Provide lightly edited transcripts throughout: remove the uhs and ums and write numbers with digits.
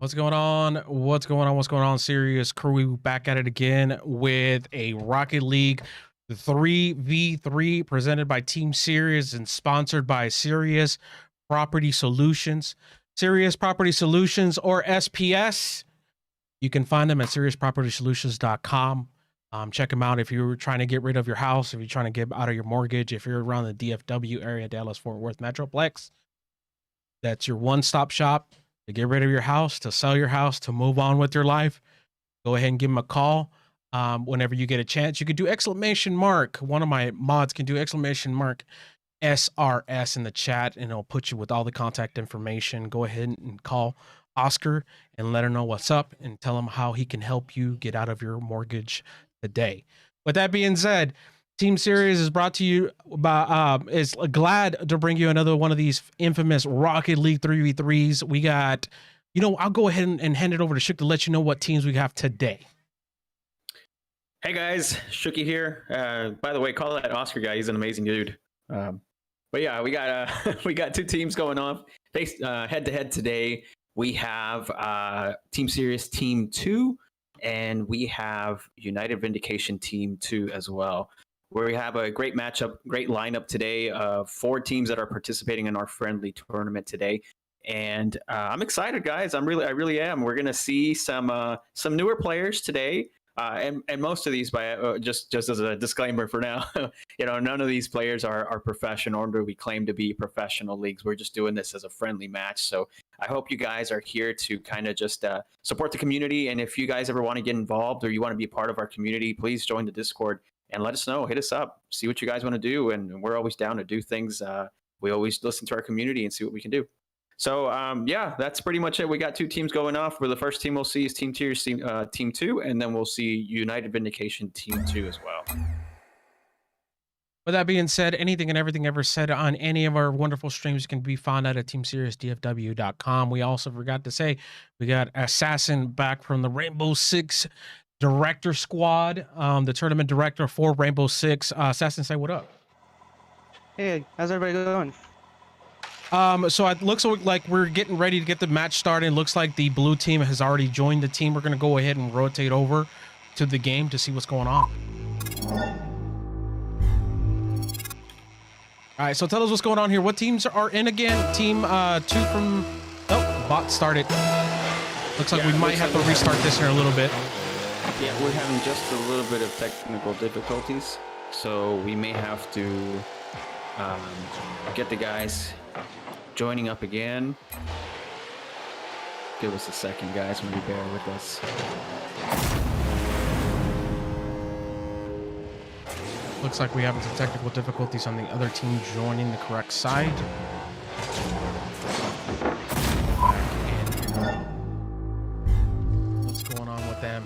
What's going on? What's going on? What's going on? Serious crew back at it again with a Rocket League 3v3 presented by Team Serious and sponsored by Serious Property Solutions. Serious Property Solutions, or SPS. You can find them at seriouspropertysolutions.com. Check them out if you're trying to get rid of your house, if you're trying to get out of your mortgage, if you're around the DFW area, Dallas-Fort Worth Metroplex. That's your one-stop shop to get rid of your house, to sell your house, to move on with your life. Go ahead and give them a call. Whenever you get a chance, you could do exclamation mark. One of my mods can do exclamation mark SRS in the chat, and it'll put you with all the contact information. Go ahead and call Oscar and let her know what's up and tell him how he can help you get out of your mortgage today. With that being said, Team Series is brought to you by, is glad to bring you another one of these infamous Rocket League 3v3s. We got, I'll go ahead and hand it over to Shook to let you know what teams we have today. Hey guys, Shooky here. By the way, call that Oscar guy. He's an amazing dude. But yeah, we got we got two teams going off head to head today. We have Team Serious Team 2, and we have United Vindication Team 2 as well. Where we have a great matchup, great lineup today of 4 teams that are participating in our friendly tournament today, and I'm excited, guys. I really am. We're gonna see some newer players today, and most of these, by just as a disclaimer for now, none of these players are professional, or do we claim to be professional leagues. We're just doing this as a friendly match. So I hope you guys are here to kind of just support the community, and if you guys ever want to get involved or you want to be a part of our community, please join the Discord. And let us know, hit us up, see what you guys want to do. And we're always down to do things. We always listen to our community and see what we can do. So, yeah, that's pretty much it. We got 2 teams going off. Where the first team we'll see is Team Tier, Team 2, and then we'll see United Vindication Team 2 as well. With that being said, anything and everything ever said on any of our wonderful streams can be found out at teamseriousdfw.com. We also forgot to say we got Assassin back from the Rainbow Six Director Squad, the tournament director for Rainbow Six. Assassin, say what up. Hey, how's everybody going? So it looks like we're getting ready to get the match started. It looks like the blue team has already joined the team. We're going to go ahead and rotate over to the game to see what's going on. All right, so tell us what's going on here. What teams are in again? Team 2 from... Oh, bot started. Looks like we might have to restart this here a little bit. Yeah, we're having just a little bit of technical difficulties, so we may have to get the guys joining up again. Give us a second, guys, maybe bear with us. Looks like we have some technical difficulties on the other team joining the correct side. What's going on with them?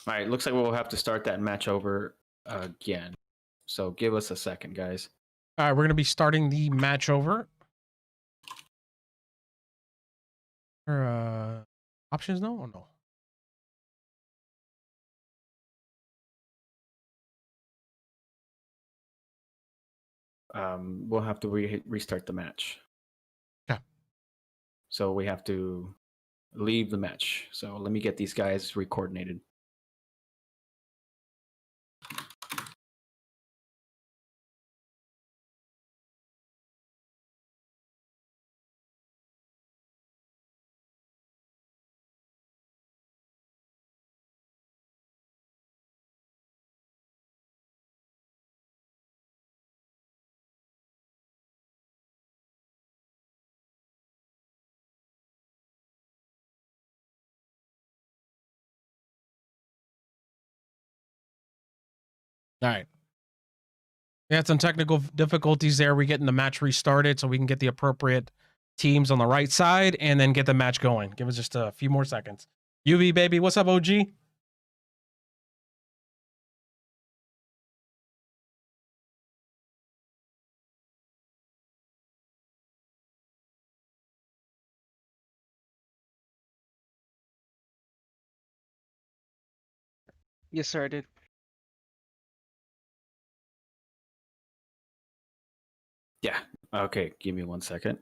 All right, looks like we'll have to start that match over again. So give us a second, guys. All right, we're going to be starting the match over. Options no or no? We'll have to restart the match. Okay. So we have to leave the match. So let me get these guys recoordinated. All right. We had some technical difficulties there. We're getting the match restarted so we can get the appropriate teams on the right side and then get the match going. Give us just a few more seconds. UV, baby. What's up, OG? Yes, sir, I did. Yeah. Okay. Give me 1 second.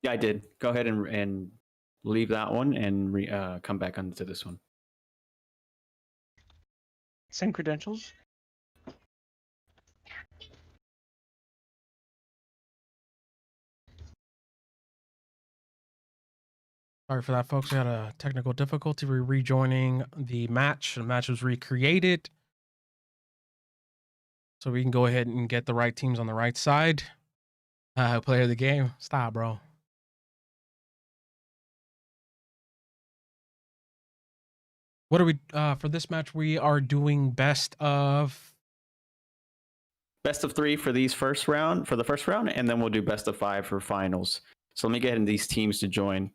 Yeah, I did. Go ahead and leave that one and come back onto this one. Same credentials. Sorry for that, folks. We had a technical difficulty. We're rejoining the match. The match was recreated. So we can go ahead and get the right teams on the right side. Player of the game. Stop, bro. What are we for this match? We are doing best of 3 for the first round, and then we'll do best of 5 for finals. So let me get in these teams to join.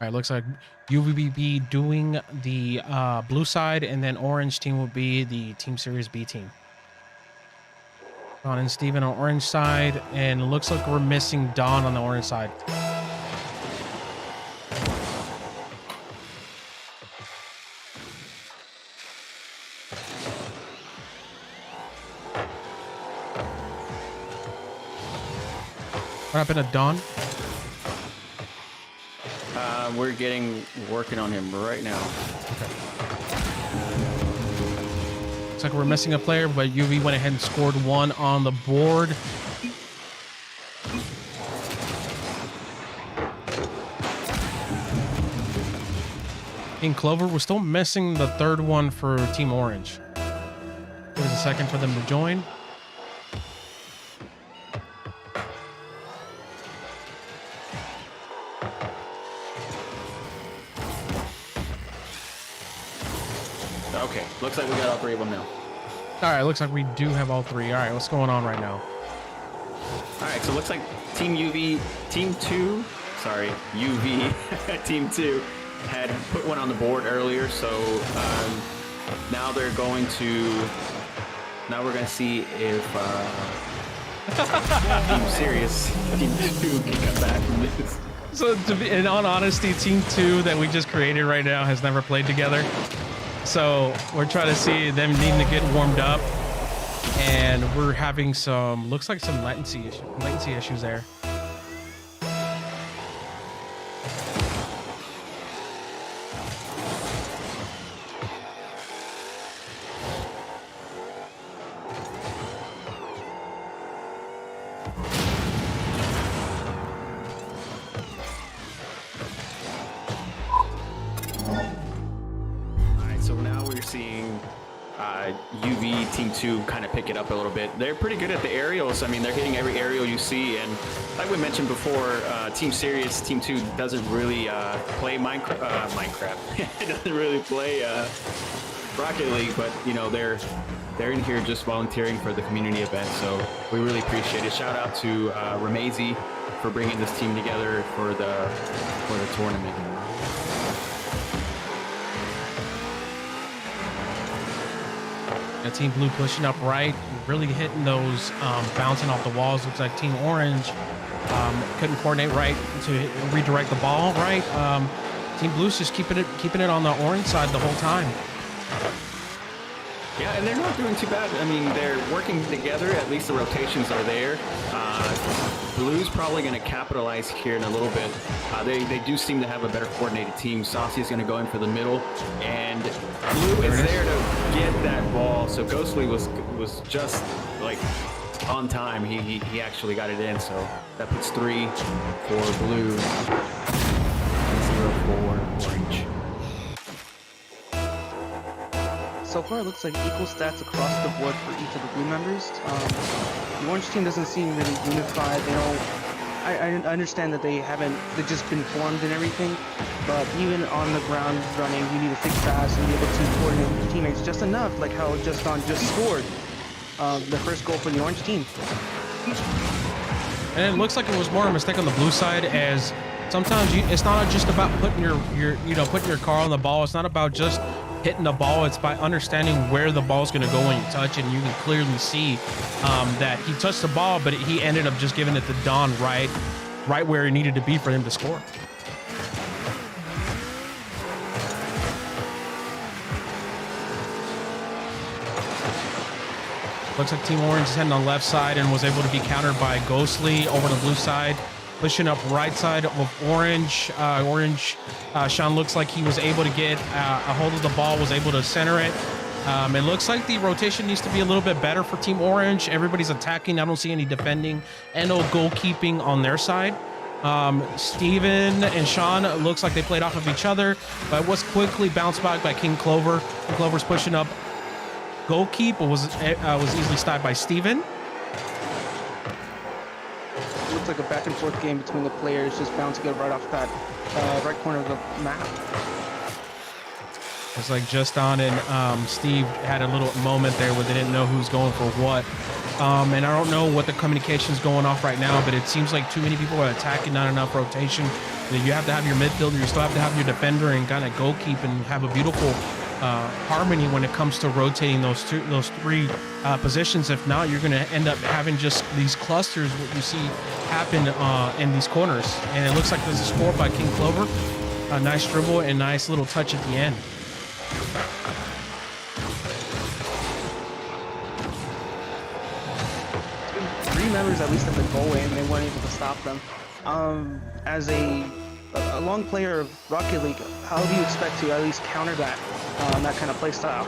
All right, looks like UVB doing the blue side, and then orange team will be the Team Series B team. Don and Steven on orange side, and it looks like we're missing Don on the orange side. What happened to Don? We're working on him right now. Okay. Looks like we're missing a player, but UV went ahead and scored one on the board. In Clover, we're still missing the third one for Team Orange. Give us a second for them to join. Okay, looks like we got all 3 of them now. All right, looks like we do have all 3. All right, what's going on right now? All right, so it looks like UV, Team 2 had put one on the board earlier, so now we're going to see if Team Serious, Team 2 can come back from this. So, in all honesty, Team 2 that we just created right now has never played together. So we're trying to see them needing to get warmed up, and we're having looks like some latency issues there. Seeing UV Team 2 kind of pick it up a little bit. They're pretty good at the aerials. I mean, they're hitting every aerial you see, and like we mentioned before, Team Serious, Team 2 doesn't really play Minecraft. It doesn't really play Rocket League, but you know, they're in here just volunteering for the community event, so we really appreciate it. Shout out to Ramazy for bringing this team together for the tournament. Team Blue pushing up right, really hitting those, bouncing off the walls. Looks like Team Orange couldn't coordinate right to redirect the ball right. Team Blue's just keeping it on the orange side the whole time. Yeah, and they're not doing too bad. I mean, they're working together. At least the rotations are there. Blue's probably going to capitalize here in a little bit. They do seem to have a better coordinated team. Saucy's going to go in for the middle, and Blue is there to get that ball. So Ghostly was just like on time. He actually got it in. So that puts 3 for Blue, 0 for Orange. So far, it looks like equal stats across the board for each of the blue members. The orange team doesn't seem really unified. They don't. I understand that they've just been formed and everything, but even on the ground running, you need to think fast and be able to coordinate with your teammates just enough, like how Justin just scored the first goal for the orange team. And it looks like it was more a mistake on the blue side, as sometimes it's not just about putting putting your car on the ball. It's not about just hitting the ball. It's by understanding where the ball's going to go when you touch it. And you can clearly see that he touched the ball, but he ended up just giving it to Don right where he needed to be for him to score. Looks like Team Orange is heading on the left side and was able to be countered by Ghostly over the blue side. Pushing up right side of Orange. Sean looks like he was able to get a hold of the ball, was able to center it. It looks like the rotation needs to be a little bit better for Team Orange. Everybody's attacking. I don't see any defending and no goalkeeping on their side. Steven and Sean looks like they played off of each other, but was quickly bounced back by King Clover. King Clover's pushing up. Goalkeep was easily stopped by Steven. Looks like a back and forth game between the players, just bouncing it right off that right corner of the map. It's like Justin and Steve had a little moment there where they didn't know who's going for what. And I don't know what the communication is going off right now, but it seems like too many people are attacking, not enough rotation. You have to have your midfielder, you still have to have your defender and kind of goalkeep and have a beautiful harmony when it comes to rotating those three positions. If not, you're going to end up having just these clusters, what you see happen in these corners. And it looks like there's a score by King Clover. A nice dribble and nice little touch at the end. Three members at least of the goal and they weren't able to stop them. As a long player of Rocket League, how do you expect to at least counter that kind of play style?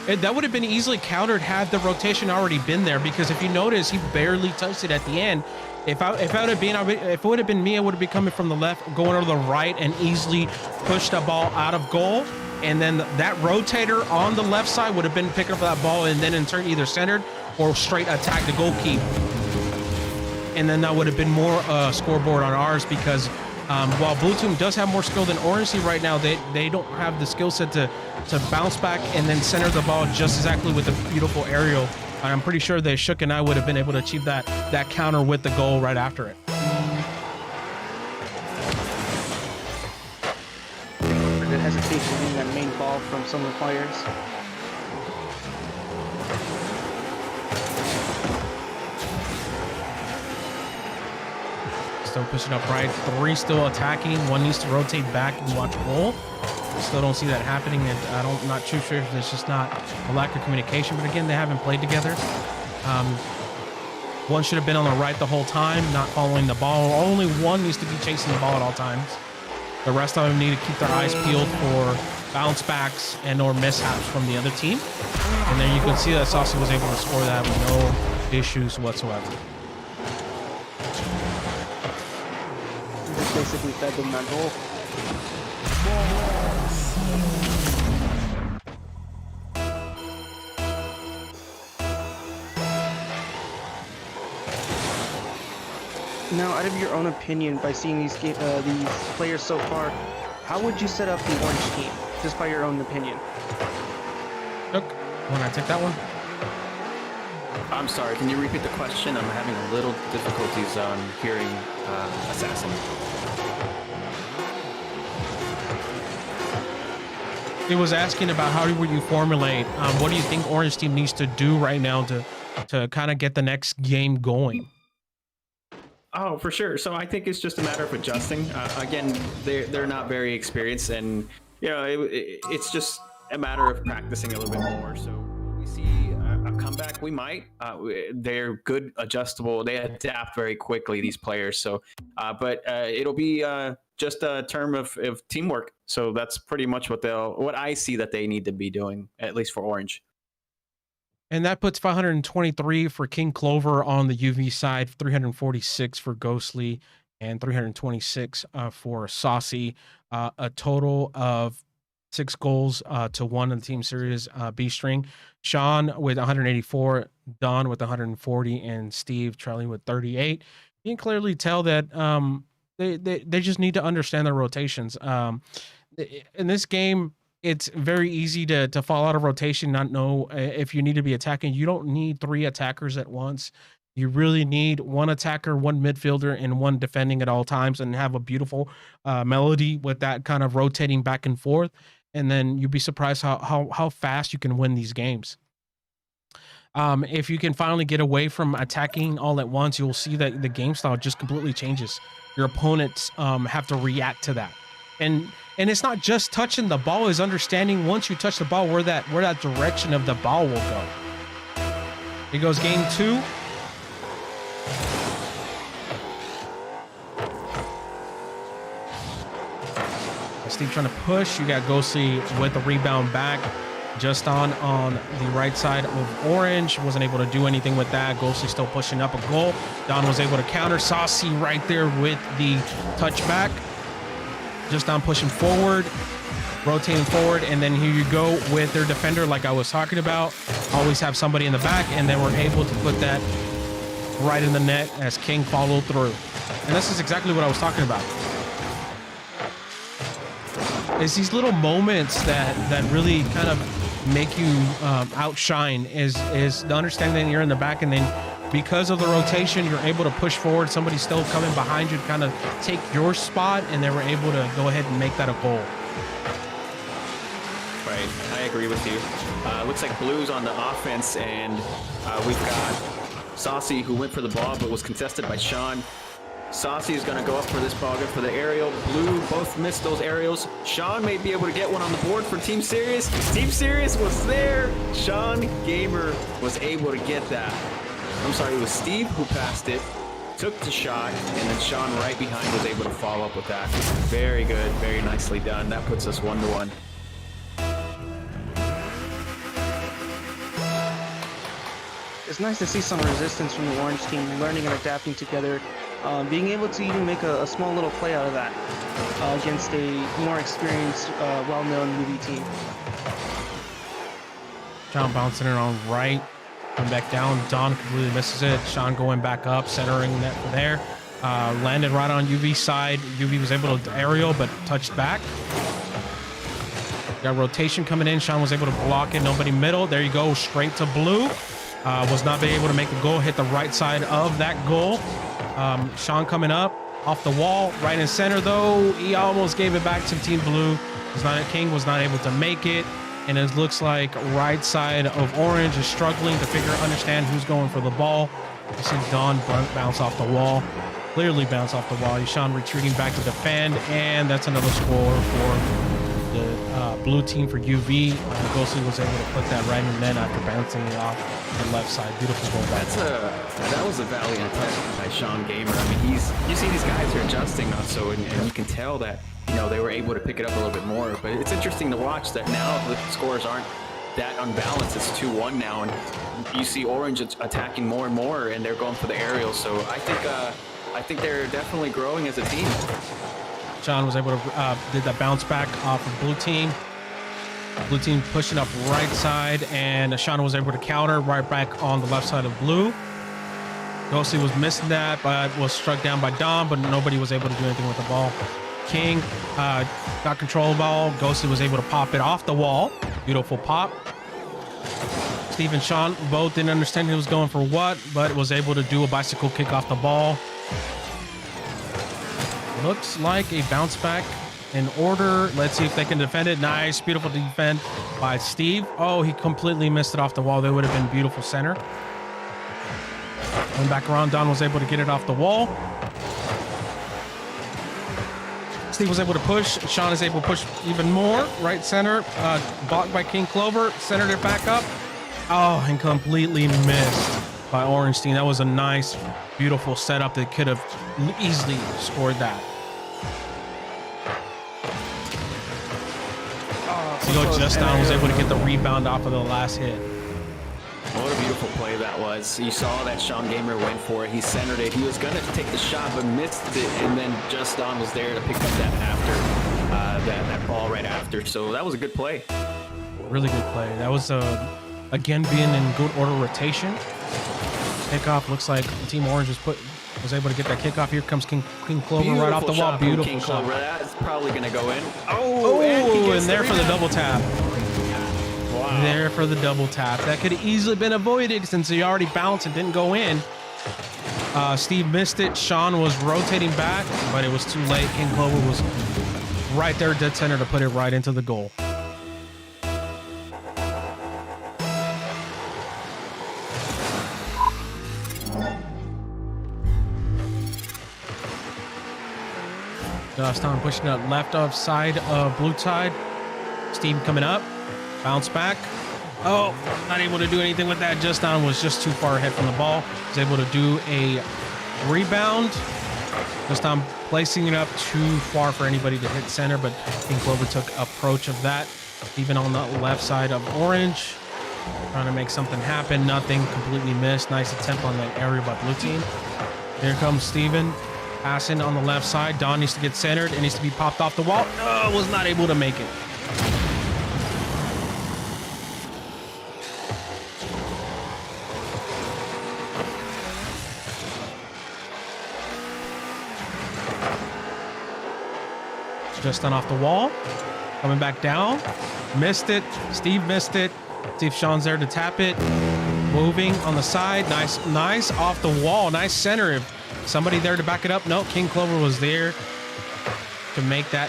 That would have been easily countered had the rotation already been there, because if you notice, he barely touched it at the end. If it would have been me, I would have been coming from the left, going to the right, and easily pushed the ball out of goal. And then that rotator on the left side would have been picking up that ball and then in turn either centered or straight attack the goalkeeper. And then that would have been more scoreboard on ours, because while Blue Team does have more skill than Orange Team right now, they don't have the skill set to bounce back and then center the ball just exactly with a beautiful aerial. I'm pretty sure that Shook and I would have been able to achieve that counter with the goal right after it. The hesitation in that main ball from some of the players. Still pushing up right. 3 still attacking. 1 needs to rotate back and watch goal. Still don't see that happening, and I'm not too sure if it's just not a lack of communication, but again, they haven't played together. One should have been on the right the whole time, not following the ball. Only one needs to be chasing the ball at all times. The rest of them need to keep their eyes peeled for bounce backs and or mishaps from the other team. And then you can see that Saucy was able to score that with no issues whatsoever. Just basically fed them that goal. Now, out of your own opinion, by seeing these players so far, how would you set up the Orange team, just by your own opinion? Look, want to take that one? I'm sorry, can you repeat the question? I'm having a little difficulties on hearing Assassin. It was asking about how would you formulate, what do you think Orange Team needs to do right now to kind of get the next game going? Oh, for sure. So I think it's just a matter of adjusting. Again, they're not very experienced, and you know it's just a matter of practicing a little bit more. So. comeback? We might. They're good, adjustable. They adapt very quickly, these players. So, but it'll be just a term of teamwork. So that's pretty much what I see that they need to be doing, at least for Orange. And that puts 523 for King Clover on the UV side, 346 for Ghostly, and 326 for Saucy. A total of 6 goals to 1 in the Team Series B string. Sean with 184, Don with 140, and Steve trailing with 38. You can clearly tell that they just need to understand their rotations. In this game, it's very easy to fall out of rotation, not know if you need to be attacking. You don't need 3 attackers at once. You really need 1 attacker, 1 midfielder, and 1 defending at all times, and have a beautiful melody with that kind of rotating back and forth. And then you'd be surprised how fast you can win these games. If you can finally get away from attacking all at once, you'll see that the game style just completely changes. Your opponents have to react to that. And it's not just touching the ball, is understanding once you touch the ball where that direction of the ball will go. Here goes game 2. Steve trying to push. You got Ghostly with the rebound back. Just on the right side of Orange. Wasn't able to do anything with that. Ghostly still pushing up a goal. Don was able to counter. Saucy right there with the touchback. Just on pushing forward, rotating forward, and then here you go with their defender like I was talking about. Always have somebody in the back, and then we're able to put that right in the net as King followed through. And this is exactly what I was talking about. It's these little moments that really kind of make you outshine is the understanding that you're in the back, and then because of the rotation, you're able to push forward. Somebody's still coming behind you to kind of take your spot, and they were able to go ahead and make that a goal. Right, I agree with you. Looks like Blue's on the offense, and we've got Saucy, who went for the ball but was contested by Sean. Saucy is going to go up for this ball, good for the aerial. Blue both missed those aerials. Sean may be able to get one on the board for Team Serious. Team Serious was there. Sean Gamer was able to get that. I'm sorry, it was Steve who passed it, took the shot, and then Sean right behind was able to follow up with that. Very good, very nicely done. That puts us 1-1. It's nice to see some resistance from the Orange team, learning and adapting together, being able to even make a small little play out of that against a more experienced, well-known UV team. Sean bouncing it on right. Coming back down, Don completely misses it. Sean going back up, centering that there. Landed right on UV side. UV was able to aerial, but touched back. Got rotation coming in. Sean was able to block it. Nobody middle. There you go, straight to Blue. Was not able to make the goal. Hit the right side of that goal. Sean coming up off the wall, right in center though. He almost gave it back to Team Blue. King was not able to make it. And it looks like right side of Orange is struggling to understand who's going for the ball. You see Don bounce off the wall. Clearly bounce off the wall. Sean retreating back to defend. And that's another score for the blue team for UV. Ghostly was able to put that right in the net after bouncing it off the left side. Beautiful goal. That was a valiant play by Sean Gamer. I mean, you see these guys are adjusting also, and you can tell that they were able to pick it up a little bit more. But it's interesting to watch that now the scores aren't that unbalanced. It's 2-1 now, and you see Orange attacking more and more, and they're going for the aerial. So I think they're definitely growing as a team. Sean was able to did that bounce back off of blue team. Blue team pushing up right side, and Sean was able to counter right back on the left side of blue. Ghostly was missing that, but was struck down by Dom, but nobody was able to do anything with the ball. King got control of the ball. Ghostly was able to pop it off the wall. Beautiful pop. Steve and Sean both didn't understand who was going for what, but was able to do a bicycle kick off the ball. Looks like a bounce back in order. Let's see if they can defend it. Nice, beautiful defend by Steve. Oh, he completely missed it off the wall. There would have been beautiful center. Went back around. Don was able to get it off the wall. Steve was able to push. Sean is able to push even more. Right center. Blocked by King Clover. Centered it back up. Oh, and completely missed by Orange Team. That was a nice, beautiful setup that could have easily scored that. Justin was able to get the rebound off of the last hit. What a beautiful play that was. You saw that Sean Gamer went for it. He centered it. He was going to take the shot, but missed it. And then Justin was there to pick up that after, that ball right after. So that was a good play. Really good play. That was, again, being in good order rotation. Kickoff looks like Team Orange was able to get that kickoff. Here comes King Clover beautiful right off the wall. Beautiful King shot. Clover. That's probably going to go in. Oh, and there for the double tap. Wow. There for the double tap. That could have easily been avoided since he already bounced and didn't go in. Steve missed it. Sean was rotating back, but it was too late. King Clover was right there dead center to put it right into the goal. Justin pushing it left off side of blue side. Steve coming up. Bounce back. Oh, not able to do anything with that. Justin was just too far ahead from the ball. Was able to do a rebound. Justin placing it up too far for anybody to hit center, but King Clover took approach of that. Even on the left side of Orange. Trying to make something happen. Nothing. Completely missed. Nice attempt on that area by blue team. Here comes Steven. Passing on the left side. Don needs to get centered. It needs to be popped off the wall. No, was not able to make it. Justin off the wall. Coming back down. Missed it. Steve missed it. See if Sean's there to tap it. Moving on the side. Nice off the wall. Nice center. If somebody there to back it up. No, King Clover was there to make that.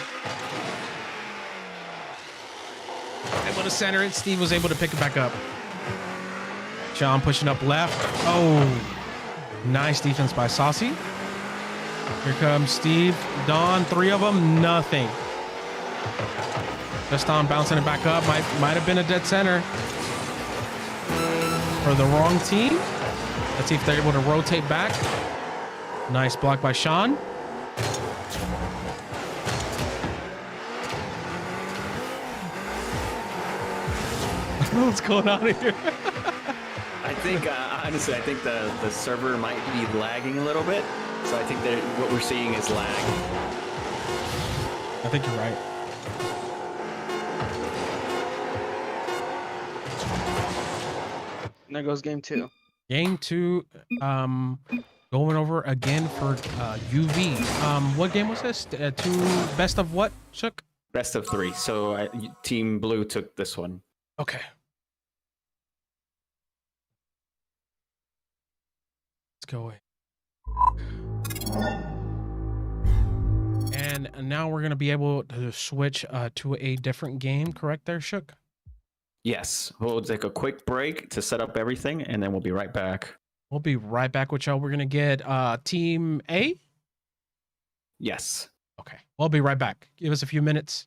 Able to center it. Steve was able to pick it back up. Sean pushing up left. Oh, nice defense by Saucy. Here comes Steve. Don, three of them, nothing. Just Don bouncing it back up. Might have been a dead center for the wrong team. Let's see if they're able to rotate back. Nice block by Sean. What's going on here? I think, honestly, I think the server might be lagging a little bit. So I think that what we're seeing is lag. I think you're right. And there goes game 2. Game 2, going over again for UV. What game was this? Best of what, Shook? Best of 3. So Team Blue took this one. Okay. Let's go away. And now we're going to be able to switch to a different game, correct there, Shook? Yes. We'll take a quick break to set up everything, and then we'll be right back. We'll be right back with y'all. We're going to get Team A? Yes. Okay. We'll be right back. Give us a few minutes.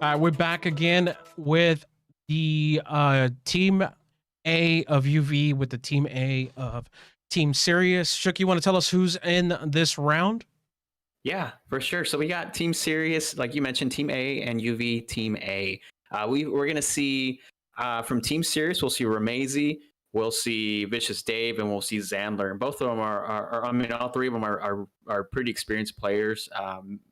All right, we're back again with the team A of UV with the team A of Team Serious. Shook, you want to tell us who's in this round? Yeah, for sure. So we got Team Serious, like you mentioned, Team A and UV Team A. We're gonna see from Team Serious, we'll see Ramezi, we'll see Vicious Dave, and we'll see Zandler. And both of them are I mean, all three of them are pretty experienced players.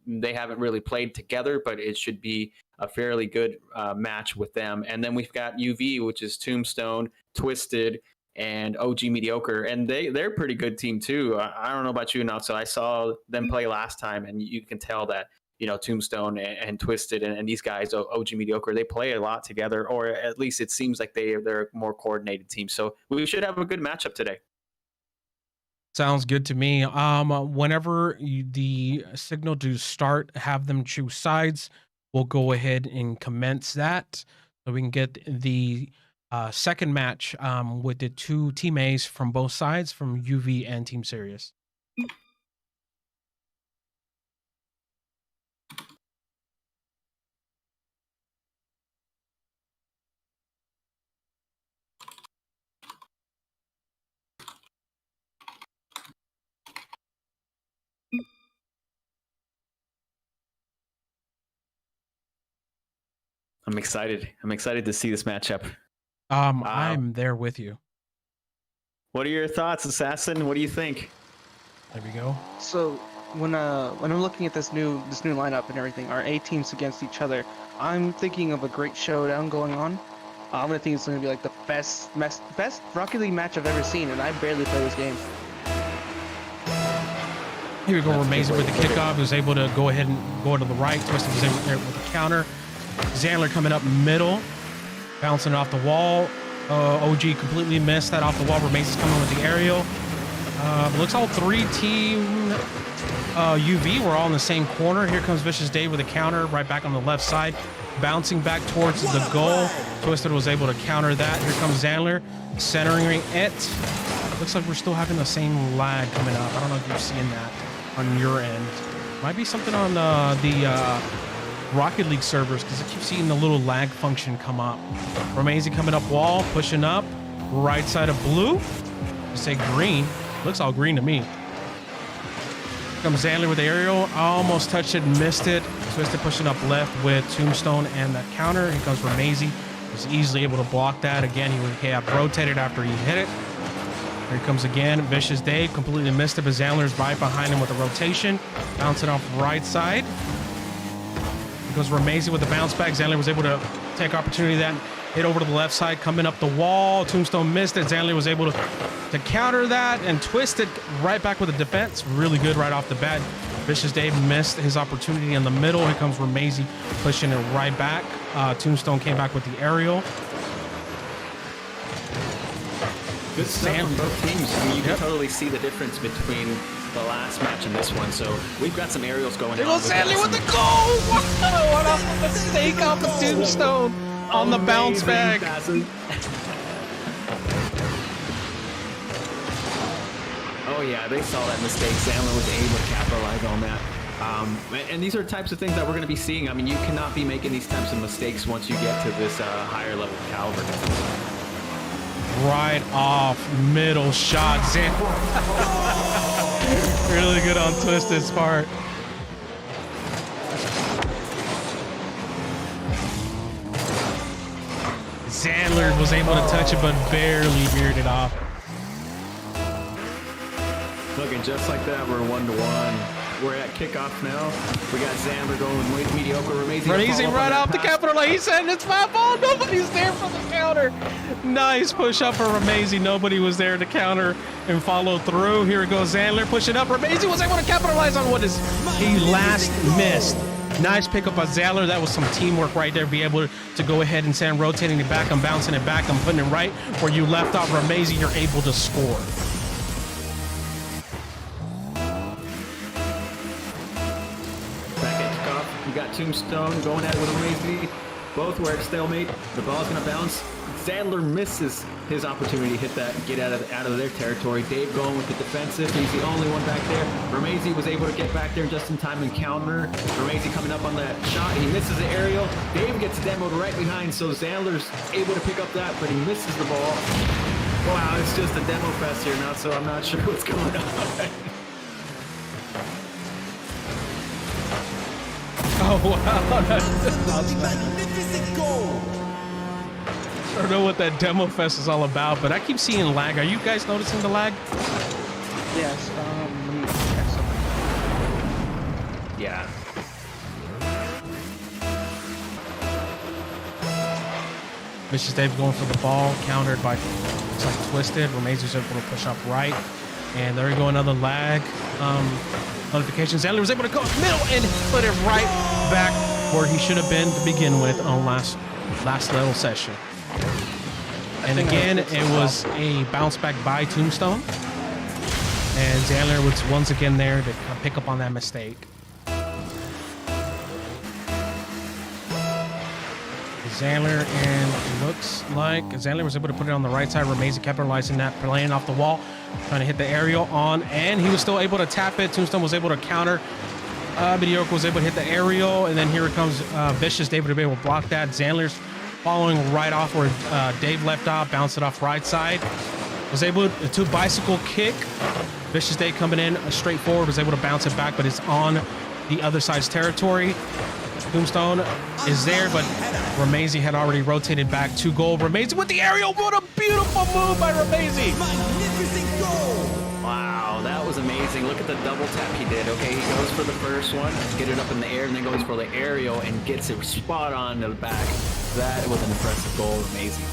They haven't really played together, but it should be a fairly good match with them. And then we've got UV, which is Tombstone, Twisted, and OG Mediocre, and they're a pretty good team too. I don't know about you now, so I saw them play last time, and you can tell that Tombstone and Twisted and these guys, OG Mediocre, they play a lot together, or at least it seems like they're a more coordinated team. So we should have a good matchup today. Sounds good to me. Whenever the signal to start, have them choose sides. We'll go ahead and commence that so we can get the second match with the two team A's from both sides, from UV and Team Serious. I'm excited. I'm excited to see this matchup. I'm there with you. What are your thoughts, Assassin? What do you think? There we go. So when I'm looking at this new lineup and everything, our A teams against each other, I'm thinking of a great showdown going on. I'm gonna think it's gonna be like the best Rocket League match I've ever seen, and I barely play this game. Here we go, Ramezi with the kickoff. He was able to go ahead and go to the right. Twisted was able to with the counter. Zandler coming up middle, bouncing off the wall. OG completely missed that off the wall. Ramezi's coming with the aerial. Looks all three team UV were all in the same corner. Here comes Vicious Dave with a counter right back on the left side, bouncing back towards the goal. Twisted was able to counter that. Here comes Zandler centering it. Looks like we're still having the same lag coming up. I don't know if you're seeing that on your end. Might be something on the Rocket League servers, because I keep seeing the little lag function come up. Ramezi coming up wall, pushing up, right side of blue. I say green. Looks all green to me. Here comes Zandler with the aerial. Almost touched it, missed it. Twisted pushing up left with Tombstone and that counter. Here comes Ramezi. Was easily able to block that. Again, he would have rotated after he hit it. Here he comes again. Vicious Dave completely missed it, but Zandler's right behind him with the rotation. Bouncing off right side. Goes Ramezi with the bounce back. Zandler was able to take opportunity of that, hit over to the left side, coming up the wall. Tombstone missed it. Zandler was able to counter that and twist it right back with the defense. Really good right off the bat. Vicious Dave missed his opportunity in the middle. Here comes Ramezi pushing it right back. Tombstone came back with the aerial. Good stuff from both teams. I mean, you can totally see the difference between the last match and this one. So we've got some aerials going on. There goes Zandler with the goal! What a mistake off of Tombstone on the bounce back. Oh yeah, they saw that mistake. Zandler was able to capitalize on that. And these are types of things that we're going to be seeing. I mean, you cannot be making these types of mistakes once you get to this higher level caliber. Right off middle shot. Really good on Twisted's part. Zandler was able to touch it, but barely veered it off. Looking just like that, we're 1-1. We're at kickoff now. We got Zandler going with mediocre. Ramezi right off the capital. He said it's my ball. Nobody's there for the counter. Nice push up for Ramezi. Nobody was there to counter and follow through. Here it goes, Zandler pushing up. Ramezi was able to capitalize on what he last missed. Nice pickup by Zandler. That was some teamwork right there. Be able to go ahead and send rotating it back. I'm bouncing it back. I'm putting it right where you left off. Ramezi, you're able to score. You got Tombstone going at it with Ramezi. Both were at stalemate. The ball's gonna bounce. Sandler misses his opportunity to hit that, get out of their territory. Dave going with the defensive. He's the only one back there. Ramezi was able to get back there just in time and counter. Ramezi coming up on that shot. He misses the aerial. Dave gets demoed right behind, so Sandler's able to pick up that, but he misses the ball. Wow, it's just a demo fest here now, so I'm not sure what's going on. Oh wow! I don't know what that demo fest is all about, but I keep seeing lag. Are you guys noticing the lag? Yes. Let me check something. Yeah. Vicious Dave going for the ball, countered by looks like Twisted. Ramezi's able to push up right, and there we go, another lag. Notification. Sandler was able to go middle and put it right back where he should have been to begin with on last little session. And again, it was a bounce back by Tombstone. And Sandler was once again there to pick up on that mistake. Sandler, and it looks like Sandler was able to put it on the right side. Ramezi capitalizing that, playing off the wall, trying to hit the aerial on, and he was still able to tap it. Tombstone was able to counter. Mediocre was able to hit the aerial, and then here it comes Vicious. Dave would be able to block that. Sandler's following right off where Dave left off, bounced it off right side. Was able to bicycle kick. Vicious Dave coming in straight forward, was able to bounce it back, but it's on the other side's territory. Tombstone is there, but Ramezi had already rotated back to goal. Ramezi with the aerial. What a beautiful move by Ramezi. Wow, that was amazing. Look at the double tap he did. Okay, he goes for the first one, get it up in the air, and then goes for the aerial and gets it spot on to the back. That was an impressive goal. Amazing.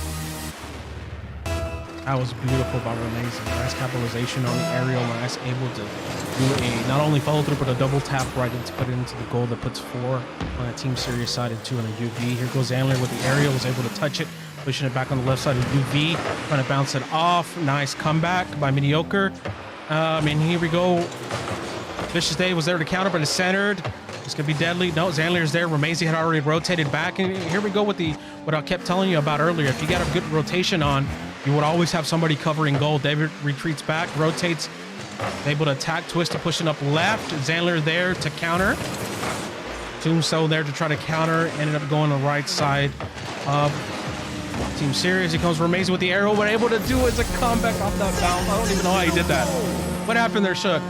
That was beautiful by Ramezi. Nice capitalization on the aerial. Nice able to do a not only follow through, but a double tap right to put it into the goal that puts 4 on the Team Series side and 2 on the UV. Here goes Sandler with the aerial, was able to touch it, pushing it back on the left side of UV, trying to bounce it off. Nice comeback by Mediocre. And here we go. Vicious Dave was there to counter, but it's centered. It's gonna be deadly. No, Sandler's there. Ramezi had already rotated back, and here we go with what I kept telling you about earlier. If you got a good rotation on, you would always have somebody covering goal. David retreats back, rotates, able to attack, Twisted pushing up left. Sandler there to counter. Tombstone there to try to counter. Ended up going the right side of Team Series. Here comes Ramezi with the arrow. What able to do is a comeback off that bounce. I don't even know how he did that. What happened there, Shook?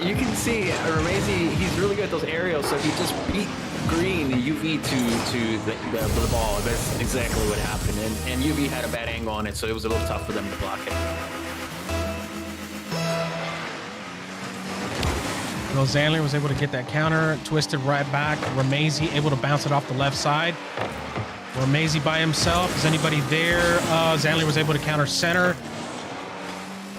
You can see Ramezi, he's really good at those aerials, so he just beat Green UV to the ball. That's exactly what happened. And UV had a bad angle on it, so it was a little tough for them to block it. Well, Sandler was able to get that counter, Twisted right back. Ramezi able to bounce it off the left side. Ramezi by himself. Is anybody there? Sandler was able to counter center.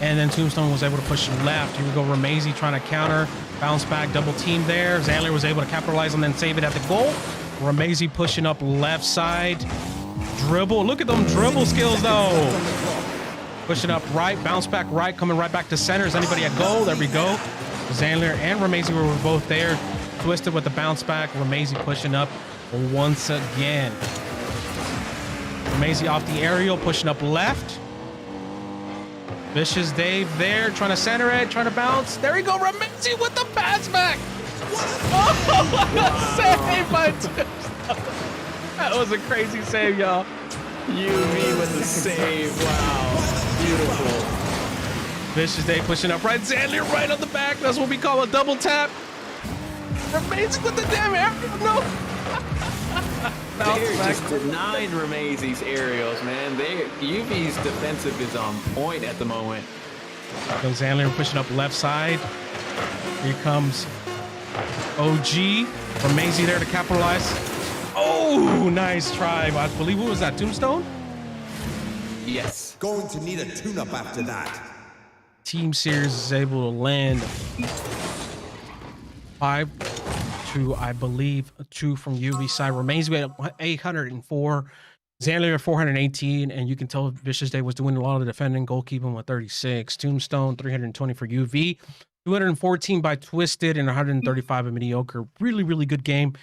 And then Tombstone was able to push left. Here we go, Ramezi trying to counter, bounce back, double team there. Sandler was able to capitalize and then save it at the goal. Ramezi pushing up left side, dribble. Look at them dribble skills though. Pushing up right, bounce back right, coming right back to center. Is anybody at goal? There we go. Sandler and Ramezi were both there. Twisted with the bounce back. Ramezi pushing up once again. Ramezi off the aerial, pushing up left. Vicious Dave there, trying to center it, trying to bounce. There we go, Ramezi with the pass back. Oh, save by Tombstone. That was a crazy save, y'all. UV with the save. Wow, beautiful. Vicious Dave pushing up right, Sandler right on the back. That's what we call a double tap. Ramezi with the damn aerial. No. They're just denying Ramezi's aerials, man. UV's defensive is on point at the moment. So Sandler pushing up left side. Here comes OG. Ramezi there to capitalize. Oh, nice try. I believe, what was that, Tombstone? Yes. Going to need a tune-up after that. Team Series is able to land 5 to, I believe, 2 from UV side. Remains at 804. Sandler at 418, and you can tell Vicious Day was doing a lot of the defending, goalkeeping with 36. Tombstone 320 for UV, 214 by Twisted, and 135 of Mediocre. Really, really good game.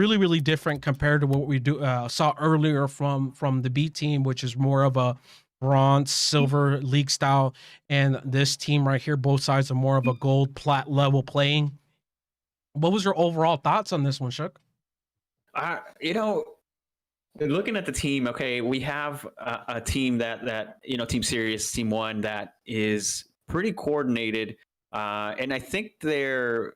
really different compared to what we saw earlier from the B team, which is more of a bronze, silver league style, and this team right here, both sides are more of a gold, plat level playing. What was your overall thoughts on this one, Shook? You know, looking at the team, okay, we have a team that you know, Team Serious, Team One, that is pretty coordinated, and I think their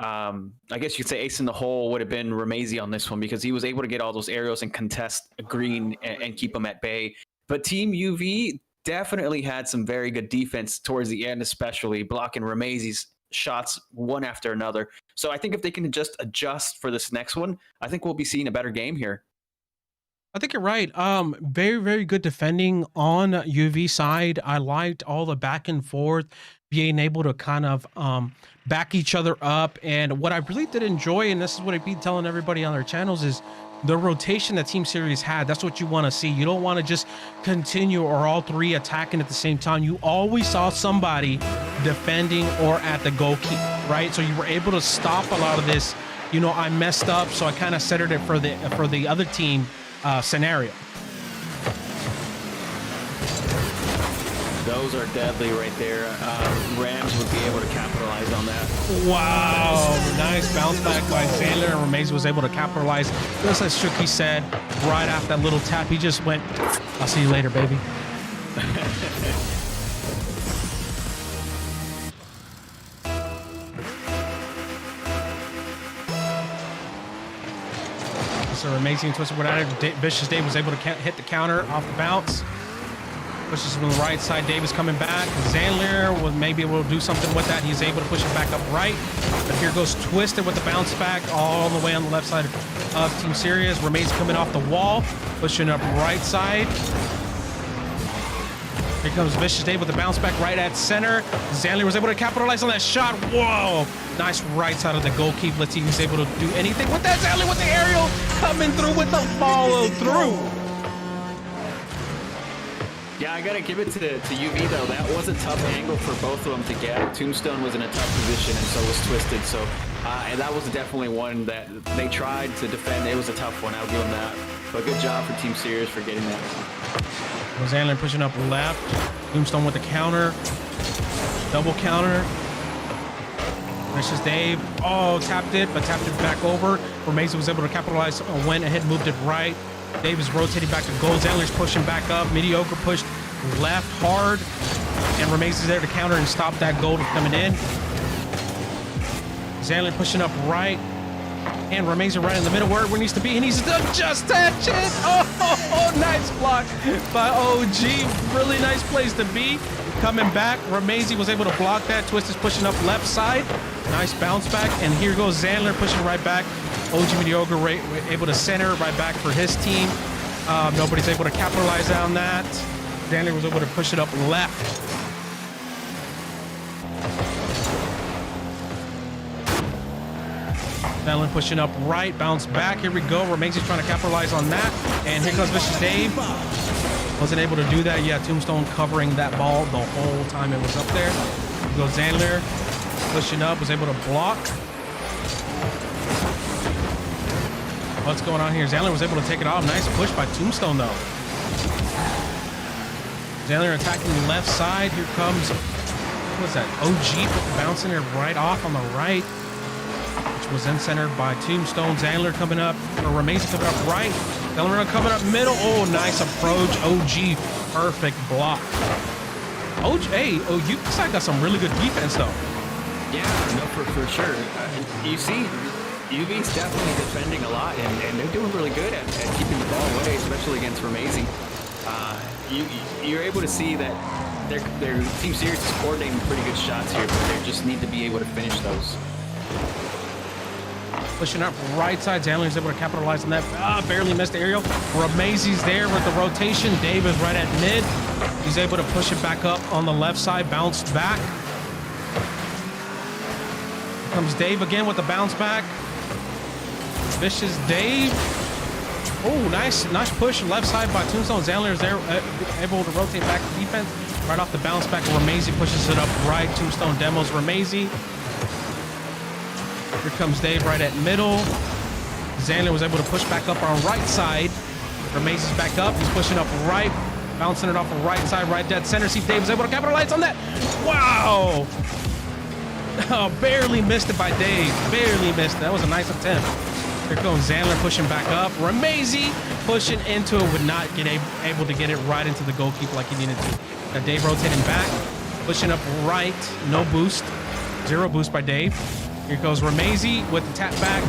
I guess you could say ace in the hole would have been Ramezi on this one, because he was able to get all those aerials and contest green and keep them at bay. But Team UV definitely had some very good defense towards the end, especially blocking Ramezi's shots one after another. So I think if they can just adjust for this next one, I think we'll be seeing a better game here. I think you're right. Very good defending on UV side. I liked all the back and forth, being able to kind of back each other up. And what I really did enjoy, and this is what I've been telling everybody on their channels, is the rotation that Team Series had. That's what you want to see. You don't want to just continue or all three attacking at the same time. You always saw somebody defending or at the goal keep, right? So you were able to stop a lot of this. You know, I messed up, so I kind of centered it for the other team scenario. Those are deadly right there. Rams would be able to capitalize on that. Wow, nice bounce back by Sandler, and Ramezi was able to capitalize. Just as Shuki said, right after that little tap, he just went, I'll see you later, baby. So Ramezi twisted without it. Vicious Dave was able to hit the counter off the bounce. Pushes from the right side. Dave is coming back. Zandler will maybe able to do something with that. He's able to push it back up right. But here goes Twisted with the bounce back all the way on the left side of Team Serious. Ramezi coming off the wall, pushing up right side. Here comes Vicious Dave with the bounce back right at center. Zandler was able to capitalize on that shot. Whoa! Nice right side of the goal keep. Let's see if he's able to do anything with that. Zandler with the aerial, coming through with the follow through. Yeah, I gotta give it to UV though. That was a tough angle for both of them to get. Tombstone was in a tough position, and so was Twisted. So, and that was definitely one that they tried to defend. It was a tough one. I'll give them that. But good job for Team Serious for getting that. Zandler pushing up left. Tombstone with the counter. Double counter. Vicious Dave. Oh, tapped it, but tapped it back over. Ramezi was able to capitalize. Went ahead, moved it right. Dave is rotating back to goal. Zandler's pushing back up. Mediocre pushed left hard. And Ramezi's there to counter and stop that goal from coming in. Zandler pushing up right. And Ramezi right in the middle where it needs to be. He needs to just touch it. Oh, nice block by OG. Really nice place to be. Coming back. Ramezi was able to block that. Twist is pushing up left side. Nice bounce back. And here goes Zandler pushing right back. OG Mediocre able to center right back for his team. Nobody's able to capitalize on that. Zandler was able to push it up left. Zandler pushing up right, bounce back. Here we go. Ramezi's trying to capitalize on that. And here comes Vicious Dave. Wasn't able to do that yet. Tombstone covering that ball the whole time it was up there. Here goes Zandler pushing up, was able to block. What's going on here? Zandler was able to take it off. Nice push by Tombstone, though. Zandler attacking the left side. Here comes, what was that? OG bouncing it right off on the right, which was then centered by Tombstone. Zandler coming up, or Ramezi coming up right. Zandler coming up middle. Oh, nice approach. OG, perfect block. OG, hey, you side got some really good defense, though. Yeah, no, for sure. You see, UV's definitely defending a lot, and they're doing really good at keeping the ball away, especially against Ramezi. You're able to see that their Team Series is coordinating pretty good shots here, but they just need to be able to finish those. Pushing up right side. Zandler's able to capitalize on that. Barely missed the aerial. Ramezi's there with the rotation. Dave is right at mid. He's able to push it back up on the left side. Bounced back. Here comes Dave again with the bounce back. Vicious Dave. Oh, nice push left side by Tombstone. Zandler is there, able to rotate back to defense. Right off the bounce back, Ramezi pushes it up right. Tombstone demos Ramezi. Here comes Dave right at middle. Xander was able to push back up on right side. Remaze is back up. He's pushing up right. Bouncing it off the right side, right dead center. See if Dave is able to capitalize on that. Wow. Oh, barely missed it by Dave. Barely missed it. That was a nice attempt. Here comes Xandler pushing back up. Remazy pushing into it, would not get able to get it right into the goalkeeper like he needed to. Now Dave rotating back, pushing up right. No boost. Zero boost by Dave. Here goes Remazy with the tap back.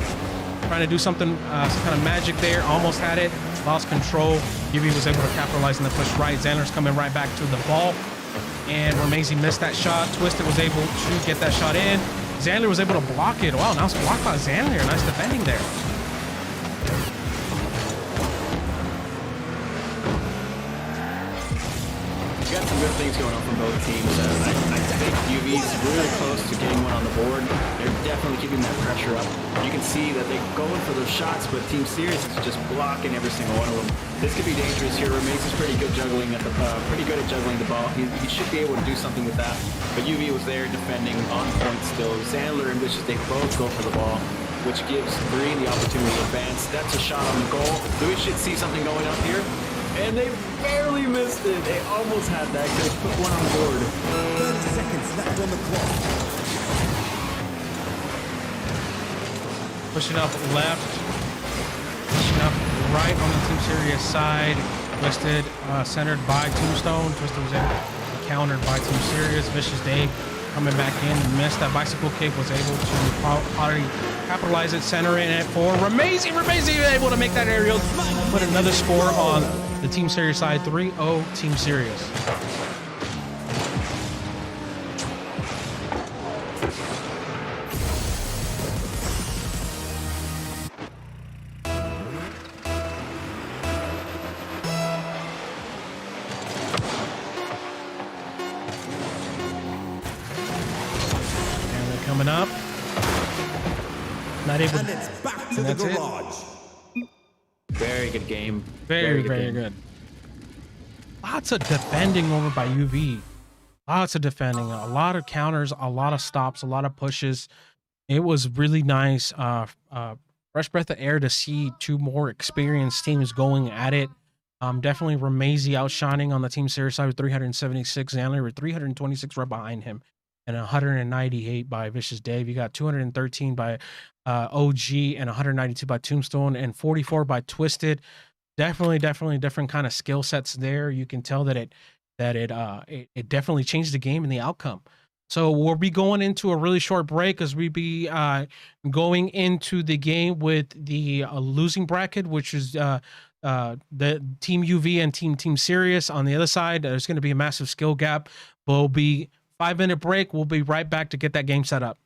Trying to do something, some kind of magic there. Almost had it. Lost control. UV was able to capitalize on the push right. Xandler's coming right back to the ball. And Remazy missed that shot. Twisted was able to get that shot in. Xandler was able to block it. Wow, now it's blocked by Xandler. Nice defending there. We got some good things going on from both teams. I think UV's really close to getting one on the board. They're definitely keeping that pressure up. You can see that they're going for those shots, but Team Sirius is just blocking every single one of them. This could be dangerous here. Remaze is pretty good juggling at the pretty good at juggling the ball. He should be able to do something with that. But UV was there defending on point still. Xandler and Vicious, they both go for the ball, which gives Green the opportunity to advance. That's a shot on the goal. We should see something going up here. And they barely missed it. They almost had that. They put one on the board. 30 seconds left on the clock. Pushing up left. Pushing up right on the Team Sirius side. Twisted, centered by Tombstone. Twisted was countered by Team Sirius. Vicious Dave coming back in and missed that bicycle kick. Was able to already capitalize it, center in it for Remazy. Remazy able to make that aerial. Put another score on the Team Sirius side. 3-0 Team Sirius. Coming up. Not able And to. it's back to the That's it. garage. Very good game. Very game. good. Lots of defending over by UV. Lots of defending. A lot of counters, a lot of stops, a lot of pushes. It was really nice. Fresh breath of air to see two more experienced teams going at it. Definitely Remazy outshining on the Team Sirius side with 376. Xandler with 326 right behind him. And 198 by Vicious Dave. You got 213 by OG and 192 by Tombstone and 44 by Twisted. Definitely different kind of skill sets there. You can tell that it definitely changed the game and the outcome. So we'll be going into a really short break as we be going into the game with the losing bracket, which is the Team UV and Team Sirius. On the other side, there's going to be a massive skill gap. We'll be 5-minute break. We'll be right back to get that game set up.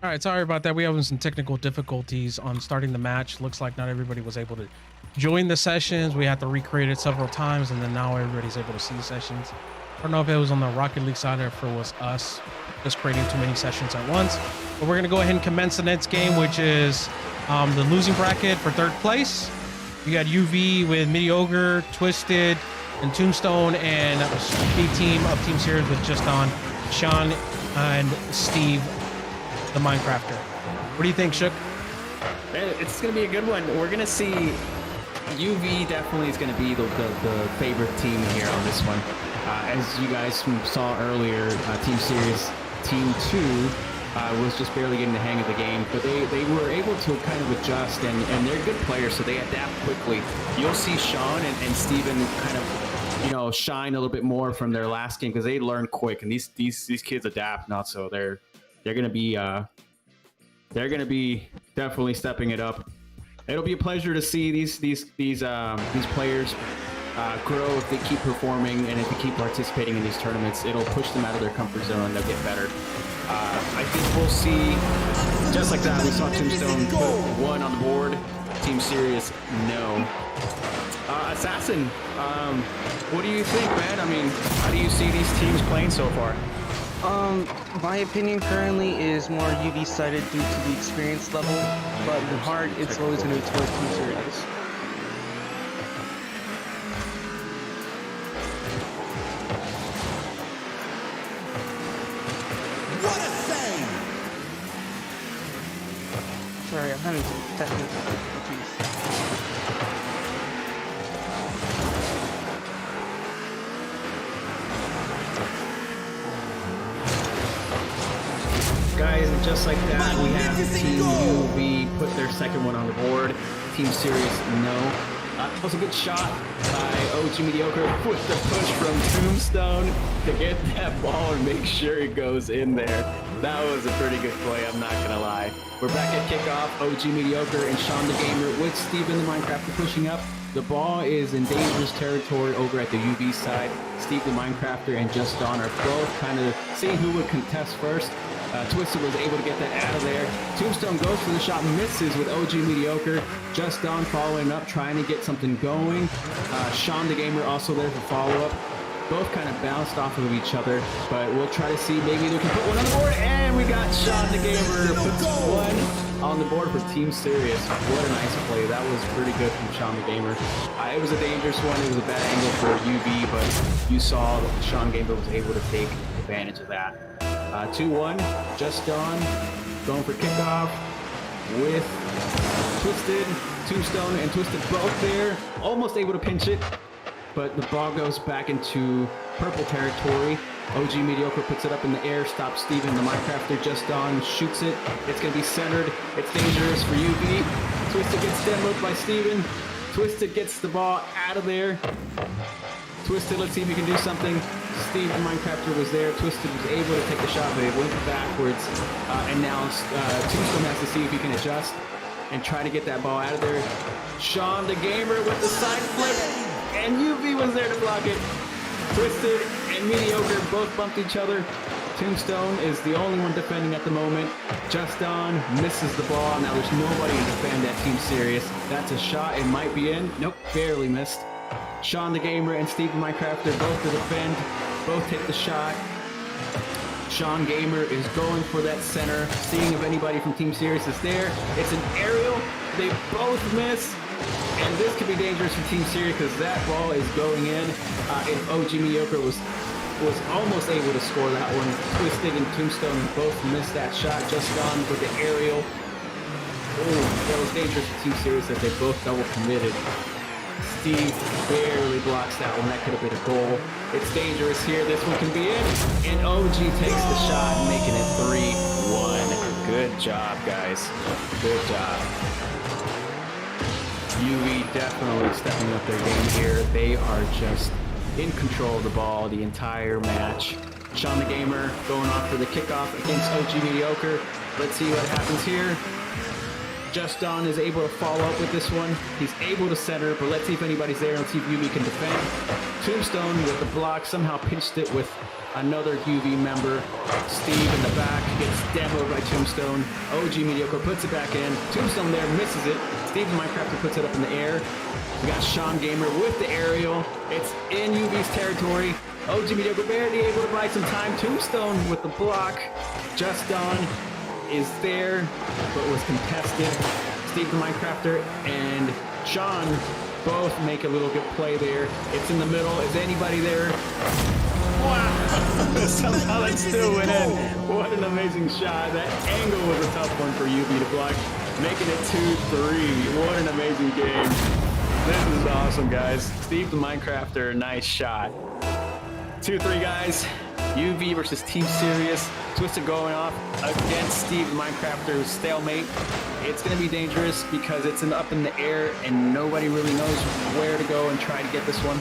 All right, sorry about that. We having some technical difficulties on starting the match. Looks like not everybody was able to join the sessions. We had to recreate it several times, and then now everybody's able to see sessions. I don't know if it was on the Rocket League side or if it was us just creating too many sessions at once. But we're gonna go ahead and commence the next game, which is the losing bracket for third place. You got UV with Mediocre, Twisted, and Tombstone, and B team of Team Series with Just On, Sean, and Steve, the Minecrafter. What do you think, Shook? It's going to be a good one. We're going to see UV definitely is going to be the favorite team here on this one. As you guys saw earlier, Team Series Team 2 was just barely getting the hang of the game, but they were able to kind of adjust, and they're good players, so they adapt quickly. You'll see Sean and Steven kind of, you know, shine a little bit more from their last game because they learn quick, and these kids adapt not so they're gonna be definitely stepping it up. It'll be a pleasure to see these players grow if they keep performing and if they keep participating in these tournaments. It'll push them out of their comfort zone and they'll get better. I think we'll see, just like that, we saw Tombstone put 1 on the board. Team Serious, no. Assassin, what do you think, man? I mean, how do you see these teams playing so far? My opinion currently is more UV sided due to the experience level, but in heart, it's always going to be towards Team Serious. What a save! Sorry, I'm having some technical difficulties. Guys, and just like that, we have Team UV put their second one on the board. Team Serious, no. That was a good shot by OG Mediocre with the push from Tombstone to get that ball and make sure it goes in there. That was a pretty good play, I'm not gonna lie. We're back at kickoff. OG Mediocre and Sean the Gamer with Steven the Minecrafter pushing up. The ball is in dangerous territory over at the UV side. Steve the Minecrafter and Just Don are both kind of seeing who would contest first. Twisted was able to get that out of there. Tombstone goes for the shot, misses with OG Mediocre. Just Don following up, trying to get something going. Sean the Gamer also there for follow-up. Both kind of bounced off of each other, but we'll try to see maybe they can put one on the board. And we got Sean the Gamer puts 1 on the board for Team Serious. What a nice play. That was pretty good from Sean the Gamer. It was a dangerous one. It was a bad angle for UV, but you saw that Sean Gamer was able to take advantage of that. 2-1, Just Don going for kickoff with Twisted, Tombstone, and Twisted both there. Almost able to pinch it, but the ball goes back into purple territory. OG Mediocre puts it up in the air, stops Steven the Minecrafter. Just Don shoots it. It's going to be centered. It's dangerous for UV. Twisted gets demoed by Steven. Twisted gets the ball out of there. Twisted, let's see if he can do something. Steve the Minecrafter was there. Twisted was able to take the shot, but it went backwards. And now Tombstone has to see if he can adjust and try to get that ball out of there. Sean the Gamer with the side flip, and UV was there to block it. Twisted and Mediocre both bumped each other. Tombstone is the only one defending at the moment. Just On misses the ball. Now there's nobody to defend at Team Serious. That's a shot. It might be in. Nope, barely missed. Sean the Gamer and Steve the Minecrafter both to defend, both take the shot. Sean Gamer is going for that center, seeing if anybody from Team Serious is there. It's an aerial. They both miss, and this could be dangerous for Team Serious because that ball is going in. If OG Mediocre was almost able to score that one. Twisted and Tombstone both missed that shot. Just on with the aerial. Oh, that was dangerous for Team Serious that they both double committed. Steve barely blocks that one. That could have been a goal. It's dangerous here. This one can be in. And OG takes the shot, making it 3-1. Good job, guys. Good job. UV definitely stepping up their game here. They are just in control of the ball the entire match. Sean the Gamer going off for the kickoff against OG Mediocre. Let's see what happens here. Just Don is able to follow up with this one. He's able to center, but let's see if anybody's there and see if UV can defend. Tombstone with the block somehow pinched it with another UV member. Steve in the back gets demoed by Tombstone. OG Mediocre puts it back in. Tombstone there misses it. Steve the Minecrafter puts it up in the air. We got Sean Gamer with the aerial. It's in UV's territory. OG Mediocre barely able to buy some time. Tombstone with the block. Just Don is there, but was contested. Steve the Minecrafter and Sean both make a little good play there. It's in the middle. Is anybody there? Wow! Somehow that still went in. What an amazing shot. That angle was a tough one for UV to block, making it 2-3. What an amazing game. This is awesome, guys. Steve the Minecrafter, nice shot. 2-3, guys. UV versus Team Serious. Twisted going off against Steve the Minecrafter's stalemate. It's going to be dangerous because it's up in the air and nobody really knows where to go and try to get this one.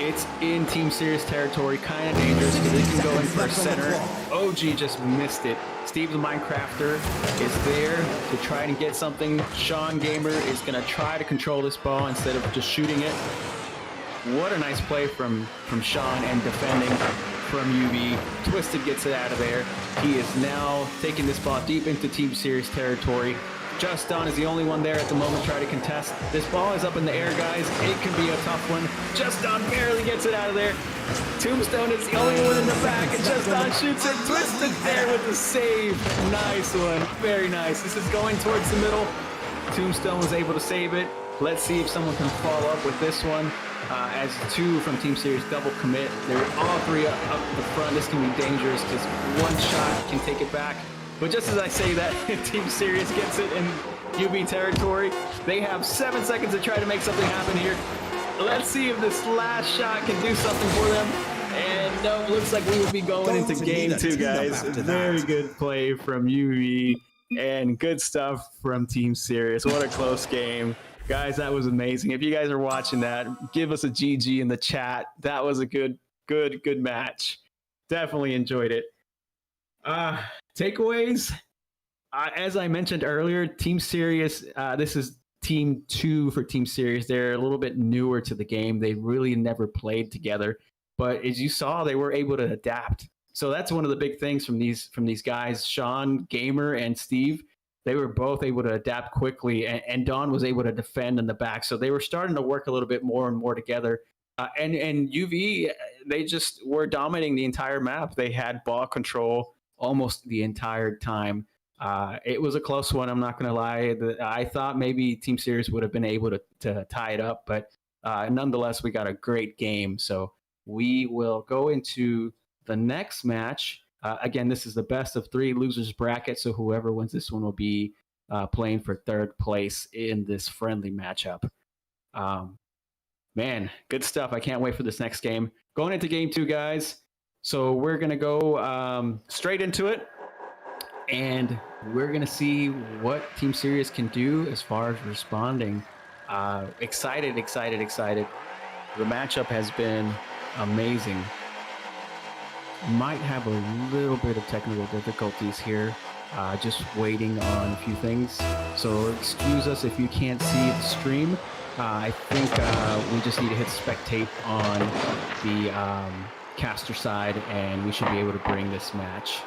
It's in Team Serious territory, kind of dangerous because it can go in for a center. OG just missed it. Steve the Minecrafter is there to try and get something. Sean Gamer is going to try to control this ball instead of just shooting it. What a nice play from Sean and defending from UV. Twisted gets it out of there. He is now taking this ball deep into Team Serious territory. Just Don is the only one there at the moment trying to contest. This ball is up in the air, guys. It can be a tough one. Just Don barely gets it out of there. Tombstone is the only one in the back, and Just Don shoots it. Twisted there with the save. Nice one. Very nice. This is going towards the middle. Tombstone was able to save it. Let's see if someone can follow up with this one. As two from Team Serious double commit. They're all three up the front. This can be dangerous because one shot can take it back. But just as I say that, Team Serious gets it in UV territory. They have 7 seconds to try to make something happen here. Let's see if this last shot can do something for them. And no, looks like we will be going into game 2, guys. Very good play from UV and good stuff from Team Serious. What a close game. Guys, that was amazing. If you guys are watching that, give us a GG in the chat. That was a good match. Definitely enjoyed it. Takeaways. As I mentioned earlier, Team Serious, this is Team 2 for Team Serious. They're a little bit newer to the game. They really never played together. But as you saw, they were able to adapt. So that's one of the big things from these guys, Sean, Gamer, and Steve. They were both able to adapt quickly, and Don was able to defend in the back. So they were starting to work a little bit more and more together. And UV, they just were dominating the entire map. They had ball control almost the entire time. It was a close one, I'm not going to lie. I thought maybe Team Serious would have been able to tie it up, but nonetheless, we got a great game. So we will go into the next match. Again, this is the best of 3 losers bracket, so whoever wins this one will be playing for 3rd place in this friendly matchup. Man, good stuff. I can't wait for this next game. Going into game 2, guys. So we're going to go straight into it, and we're going to see what Team Serious can do as far as responding. Excited. The matchup has been amazing. Might have a little bit of technical difficulties here, just waiting on a few things, so excuse us if you can't see the stream. I think we just need to hit spectate on the caster side, and we should be able to bring this match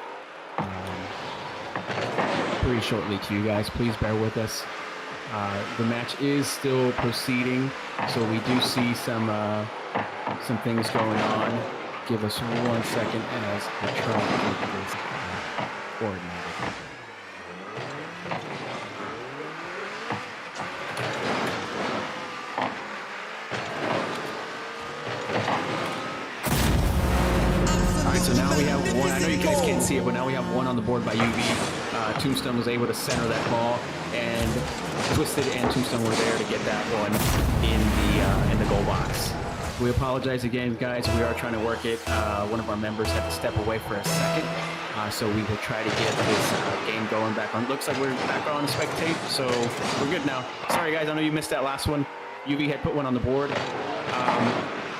pretty shortly to you guys. Please bear with us. The match is still proceeding, so we do see some things going on. Give us 1 second as I try to get this coordinated. Alright, so now we have one. I know you guys can't see it, but now we have one on the board by UV. Tombstone was able to center that ball, and Twisted and Tombstone were there to get that one in the goal box. We apologize again, guys. We are trying to work it. One of our members had to step away for a second, so we will try to get this game going back on. Looks like we're back on spectate, so we're good now. Sorry, guys. I know you missed that last one. UV had put one on the board.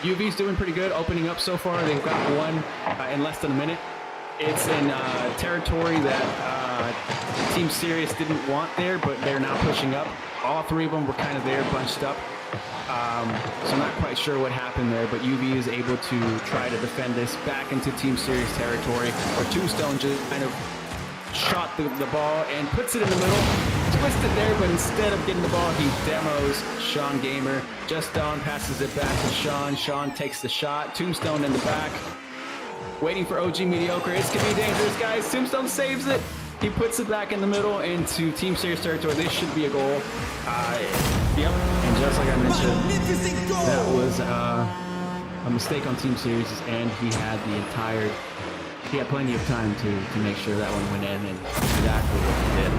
UV's doing pretty good, opening up so far. They've got one in less than a minute. It's in territory that Team Serious didn't want there, but they're now pushing up. All three of them were kind of there, bunched up. So I'm not quite sure what happened there, but UV is able to try to defend this back into Team Serious territory, where Tombstone just kind of shot the ball and puts it in the middle. Twisted there, but instead of getting the ball, he demos Sean Gamer. Just Dawn passes it back to Sean. Sean takes the shot. Tombstone in the back. Waiting for OG Mediocre. It's going to be dangerous, guys. Tombstone saves it. He puts it back in the middle into Team Serious territory. This should be a goal. Yep. And just like I mentioned, that was a mistake on Team Serious, and he had plenty of time to make sure that one went in, and exactly what he did.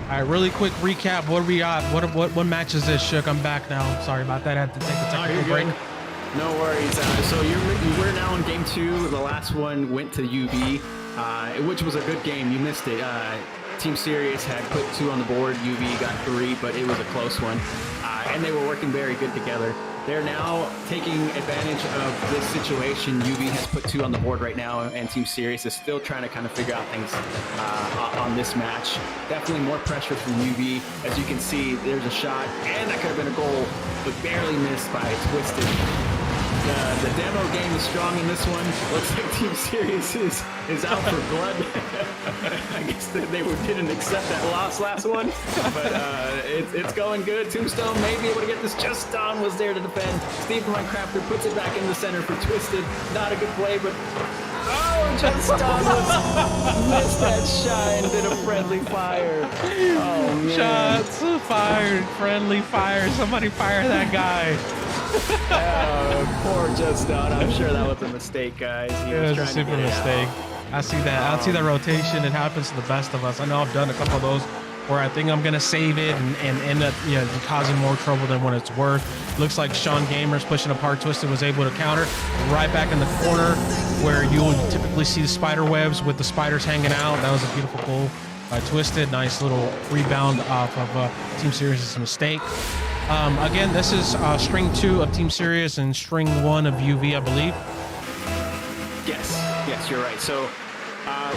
All right, really quick recap. What are we at? What match is this, Shook? I'm back now. Sorry about that. I had to take a technical break. No worries. So we're now in game 2. The last one went to UV, which was a good game. You missed it. Team Serious had put 2 on the board. UV got 3, but it was a close one. And they were working very good together. They're now taking advantage of this situation. UV has put 2 on the board right now, and Team Serious is still trying to kind of figure out things on this match. Definitely more pressure from UV. As you can see, there's a shot, and that could have been a goal, but barely missed by Twisted. The demo game is strong in this one. Looks like Team Serious is out for blood. I guess they didn't accept that loss last one, but it's going good. Tombstone may be able to get this. Just Don was there to defend. Steve Minecrafter puts it back in the center for Twisted. Not a good play, but Just Don missed that shot and did a friendly fire. Oh man! Shots fired, friendly fire. Somebody fire that guy. Poor Just Don. I'm sure that was a mistake, guys. It was a super mistake. I see that. I see that rotation. It happens to the best of us. I know I've done a couple of those where I think I'm gonna save it and end up causing more trouble than what it's worth. Looks like Sean Gamer's pushing apart. Twisted was able to counter right back in the corner where you would typically see the spider webs with the spiders hanging out. That was a beautiful goal by Twisted. Nice little rebound off of Team Serious' mistake. Again, this is string 2 of Team Serious and string 1 of UV, I believe. Yes, you're right. So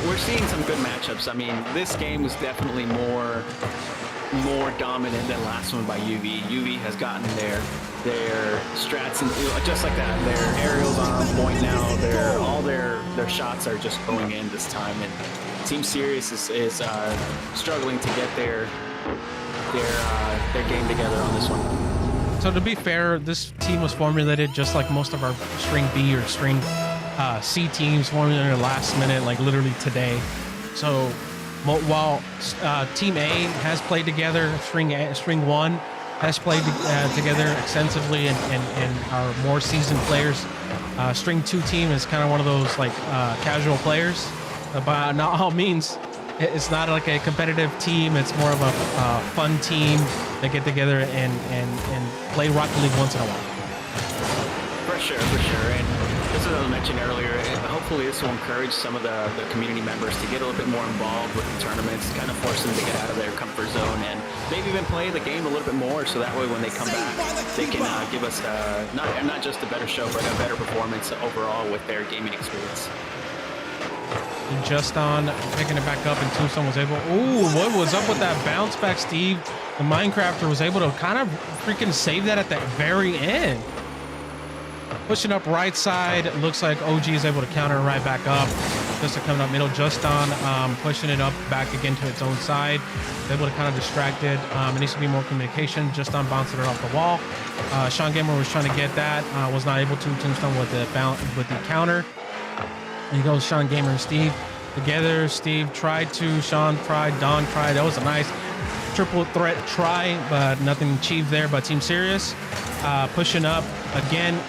we're seeing some good matchups. I mean, this game was definitely more dominant than last one by UV. UV has gotten their strats and just like that. Their aerials on point now. All their shots are just going in this time, and Team Serious is struggling to get their game together on this one. So to be fair, this team was formulated just like most of our string B or string C teams formulated last minute, like literally today. So while Team A has played together, string 1 has played together extensively, and our more seasoned players, string 2 team is kind of one of those like casual players. By not all means, it's not like a competitive team. It's more of a fun team that get together and play Rocket League once in a while. For sure. And this is what I mentioned earlier. Hopefully this will encourage some of the community members to get a little bit more involved with the tournaments, kind of force them to get out of their comfort zone and maybe even play the game a little bit more, so that way when they come back, they can give us not just a better show, but a better performance overall with their gaming experience. Just on picking it back up, and Tombstone was able. Ooh, what was up with that bounce back, Steve? The Minecrafter was able to kind of freaking save that at the very end. Pushing up right side. It looks like OG is able to counter right back up. Just coming up middle. Just on pushing it up back again to its own side. Able to kind of distract it. It needs to be more communication. Just on bouncing it off the wall. Sean Gamer was trying to get that. Was not able to. Tombstone with the counter. Here goes Sean Gamer and Steve together. Steve tried to, Sean tried, Don tried. That was a nice triple threat try, but nothing achieved there by Team Serious. Pushing up again.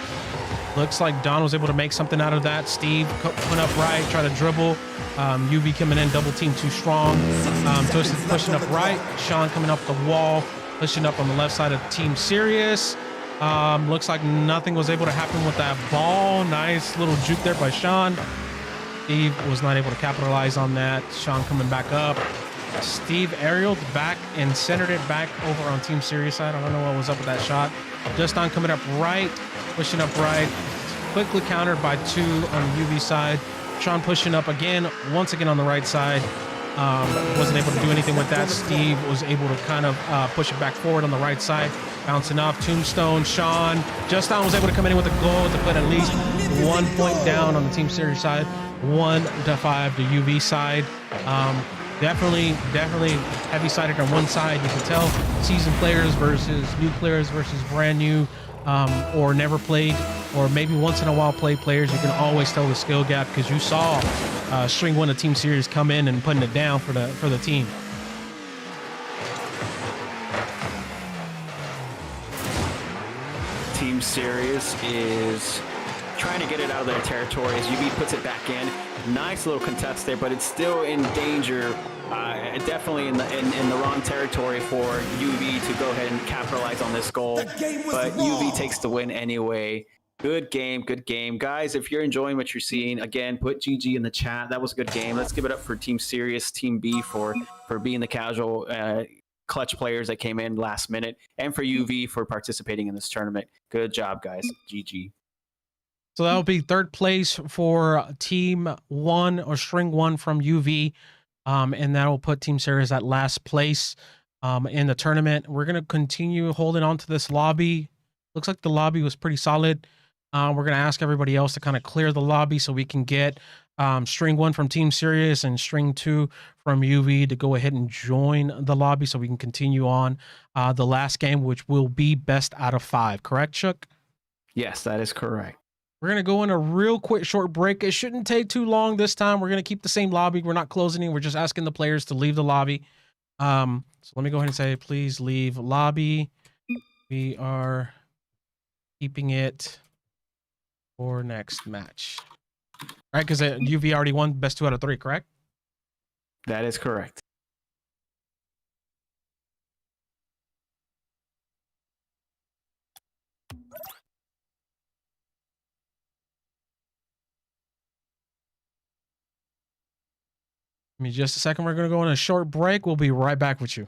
Looks like Don was able to make something out of that. Steve went up right, try to dribble. UV coming in, double team too strong. Twisted pushing up right. Sean coming up the wall, pushing up on the left side of Team Serious. Looks like nothing was able to happen with that ball. Nice little juke there by Sean. Steve was not able to capitalize on that. Sean coming back up. Steve aerialed back and centered it back over on Team Serious side. I don't know what was up with that shot. Just on coming up right, pushing up right. Quickly countered by 2 on UV side. Sean pushing up again, once again on the right side. Wasn't able to do anything with that. Steve was able to kind of push it back forward on the right side, bouncing off Tombstone. Sean Justin was able to come in with a goal to put at least 1 point down on the Team Series side, 1-5 to UV side. Definitely heavy-sided on one side. You can tell seasoned players versus new players versus brand new, or never played, or maybe once in a while played players. You can always tell the skill gap because you saw String 1 of Team Series come in and putting it down for the team. Team Series is trying to get it out of their territory as UV puts it back in. Nice little contest there, but it's still in danger. Definitely in the wrong territory for UV to go ahead and capitalize on this goal. But UV takes the win anyway. Good game, guys. If you're enjoying what you're seeing, again, put GG in the chat. That was a good game. Let's give it up for Team Serious, Team B for being the casual clutch players that came in last minute, and for UV for participating in this tournament. Good job, guys. GG. So that'll be third place for Team 1 or String 1 from UV. And that'll put Team Series at last place in the tournament. We're going to continue holding on to this lobby. Looks like the lobby was pretty solid. We're going to ask everybody else to kind of clear the lobby so we can get String 1 from Team Serious and String 2 from UV to go ahead and join the lobby so we can continue on the last game, which will be best out of 5. Correct, Shook? Yes, that is correct. We're going to go in a real quick short break. It shouldn't take too long this time. We're going to keep the same lobby. We're not closing it. We're just asking the players to leave the lobby. So let me go ahead and say, please leave lobby. We are keeping it for next match. All right, because UV already won best 2 out of 3, correct? That is correct. Give me just a second. We're going to go on a short break. We'll be right back with you.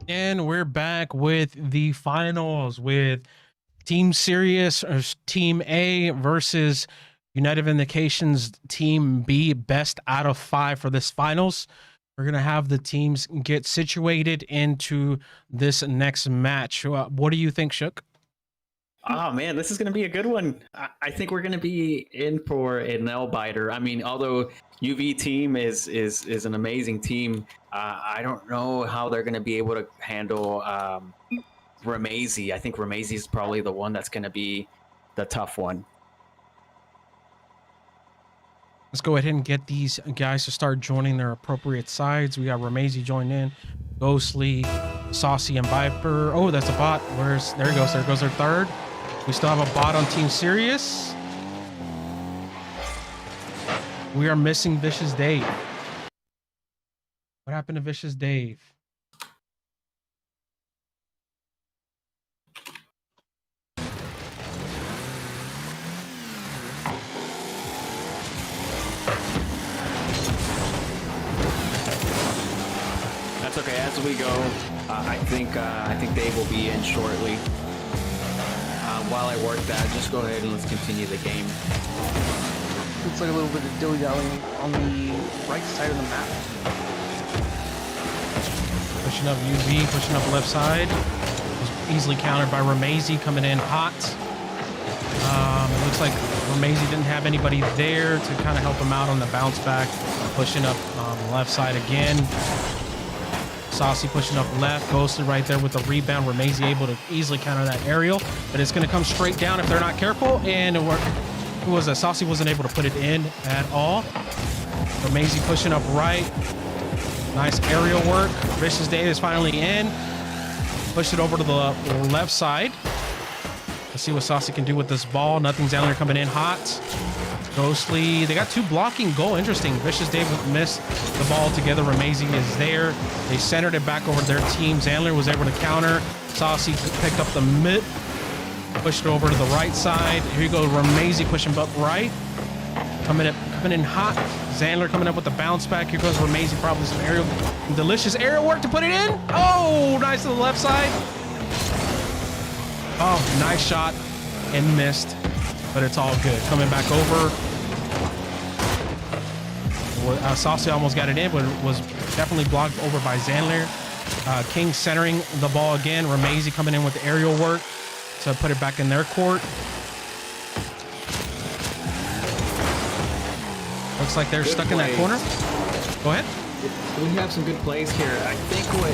And we're back with the finals with Team Sirius or Team A versus United Vindications Team B. Best out of 5 for this finals. We're going to have the teams get situated into this next match. What do you think, Shook? Oh man, this is going to be a good one. I think we're going to be in for a nail biter. I mean, although UV team is an amazing team, I don't know how they're going to be able to handle Ramazy. I think Ramazy is probably the one that's going to be the tough one. Let's go ahead and get these guys to start joining their appropriate sides. We got Ramazy joined in, Ghostly, Saucy, and Viper. Oh, that's a bot. There he goes. There goes our third. We still have a bot on Team Sirius. We are missing Vicious Dave. What happened to Vicious Dave? That's okay. As we go, I think Dave will be in shortly. While I work that, just go ahead and let's continue the game. Looks like a little bit of dilly-dallying on the right side of the map. Pushing up UV, pushing up left side. Was easily countered by Ramazy coming in hot. It looks like Ramazy didn't have anybody there to kind of help him out on the bounce back. Pushing up left side again. Saucy pushing up left, Ghosted right there with the rebound. Ramazy able to easily counter that aerial, but it's going to come straight down if they're not careful. And who was that? Saucy wasn't able to put it in at all. Ramazy pushing up right. Nice aerial work. Vicious Dave is finally in. Push it over to the left side. Let's see what Saucy can do with this ball. Nothing. Zandler coming in hot. Ghostly. They got 2 blocking goal. Interesting. Vicious Dave missed the ball together. Ramazy is there. They centered it back over their team. Zandler was able to counter. Saucy picked up the mid. Pushed it over to the right side. Here you go. Ramazy pushing up right. Coming in hot. Zandler coming up with the bounce back. Here goes Ramazy. Probably some aerial. Delicious aerial work to put it in. Oh, nice to the left side. Oh, nice shot and missed. But it's all good. Coming back over. Saucy almost got it in, but it was definitely blocked over by Zandler. King centering the ball again. Ramazy coming in with the aerial work to put it back in their court. Looks like they're stuck in that corner. Go ahead. We have some good plays here. I think what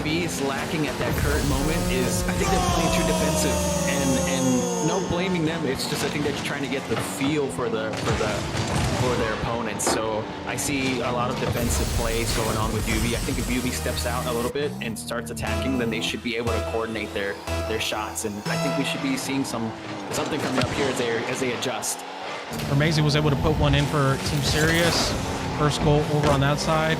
UV is lacking at that current moment is I think they're playing too defensive, and no blaming them. It's just I think they're just trying to get the feel for their opponents. So I see a lot of defensive plays going on with UV. I think if UV steps out a little bit and starts attacking, then they should be able to coordinate their shots. And I think we should be seeing something coming up here as they adjust. Ramazy was able to put one in for Team Sirius. First goal over on that side.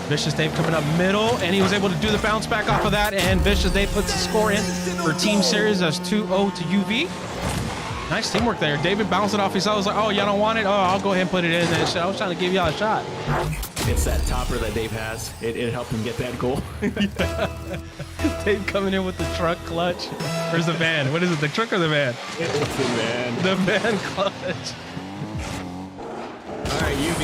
Vicious Dave coming up middle, and he was able to do the bounce back off of that, and Vicious Dave puts the score in for Team Sirius as 2-0 to UV. Nice teamwork there. David bounced it off his side. I was like, oh, y'all don't want it? Oh, I'll go ahead and put it in. And I was trying to give y'all a shot. It's that topper that Dave has. It helped him get that goal. Dave coming in with the truck clutch. Where's the van? What is it, the truck or the van? It's the van. The van clutch. All right, UV,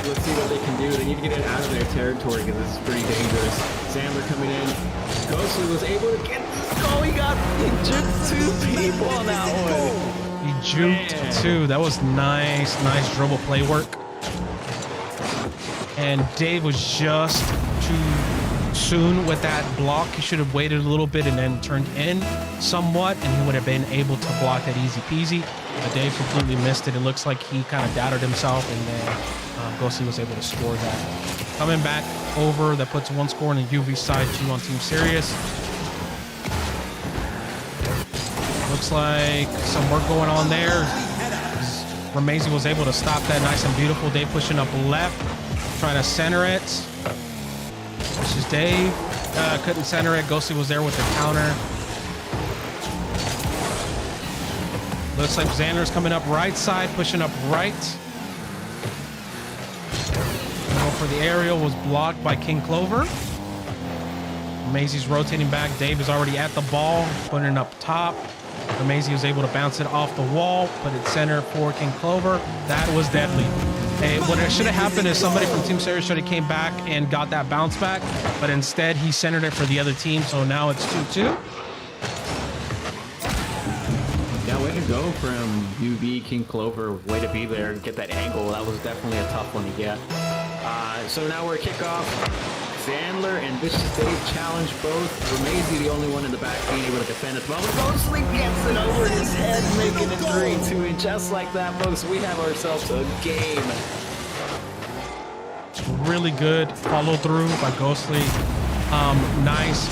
let's see what they can do. They need to get it out of their territory because this is pretty dangerous. Zandler coming in. Ghostly was able to get this goal. He juked 2 people on that one. He juked 2. That was nice dribble play work. And Dave was just too soon with that block. He should have waited a little bit and then turned in somewhat, and he would have been able to block that easy peasy. But Dave completely missed it. It looks like he kind of doubted himself, and then Ghosty was able to score that. Coming back over, that puts 1 score on the UV side, 2 on Team Sirius. Looks like some work going on there. Ramazy was able to stop that nice and beautiful. Dave pushing up left, trying to center it. This is Dave. Couldn't center it. Ghosty was there with the counter. Looks like Xander's coming up right side, pushing up right. Go for the aerial, was blocked by King Clover. Remazy's rotating back. Dave is already at the ball, putting it up top. Remazy was able to bounce it off the wall, put it center for King Clover. That was deadly. Hey, what should have happened is somebody from Team Sirius should have came back and got that bounce back, but instead he centered it for the other team, so now it's 2-2. Yeah, way to go from UV, King Clover. Way to be there and get that angle. That was definitely a tough one to get. So now we're kickoff. Sandler and Vicious Dave challenge both. Remazy, the only one in the back, being able to defend as well. Ghostly gets it over his head, making it 3-2. And just like that, folks, we have ourselves a game. Really good follow through by Ghostly. Nice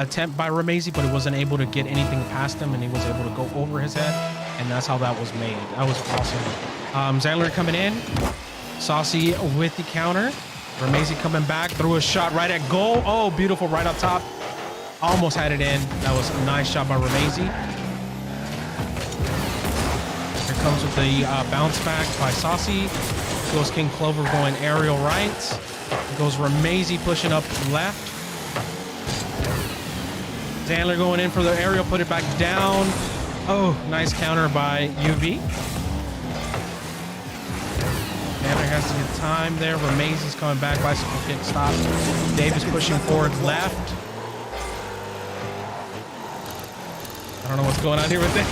attempt by Remazy, but he wasn't able to get anything past him, and he was able to go over his head, and that's how that was made. That was awesome. Sandler coming in. Saucy with the counter. Remazy coming back, threw a shot right at goal. Oh, beautiful, right up top. Almost had it in. That was a nice shot by Remazy. Here comes with the bounce back by Saucy. Goes King Clover going aerial right. Goes Remazy pushing up left. Sandler going in for the aerial, put it back down. Oh, nice counter by UV. Sandler has to get time there. Remazy's coming back. Bicycle kick stop. Davis pushing forward left. I don't know what's going on here with it.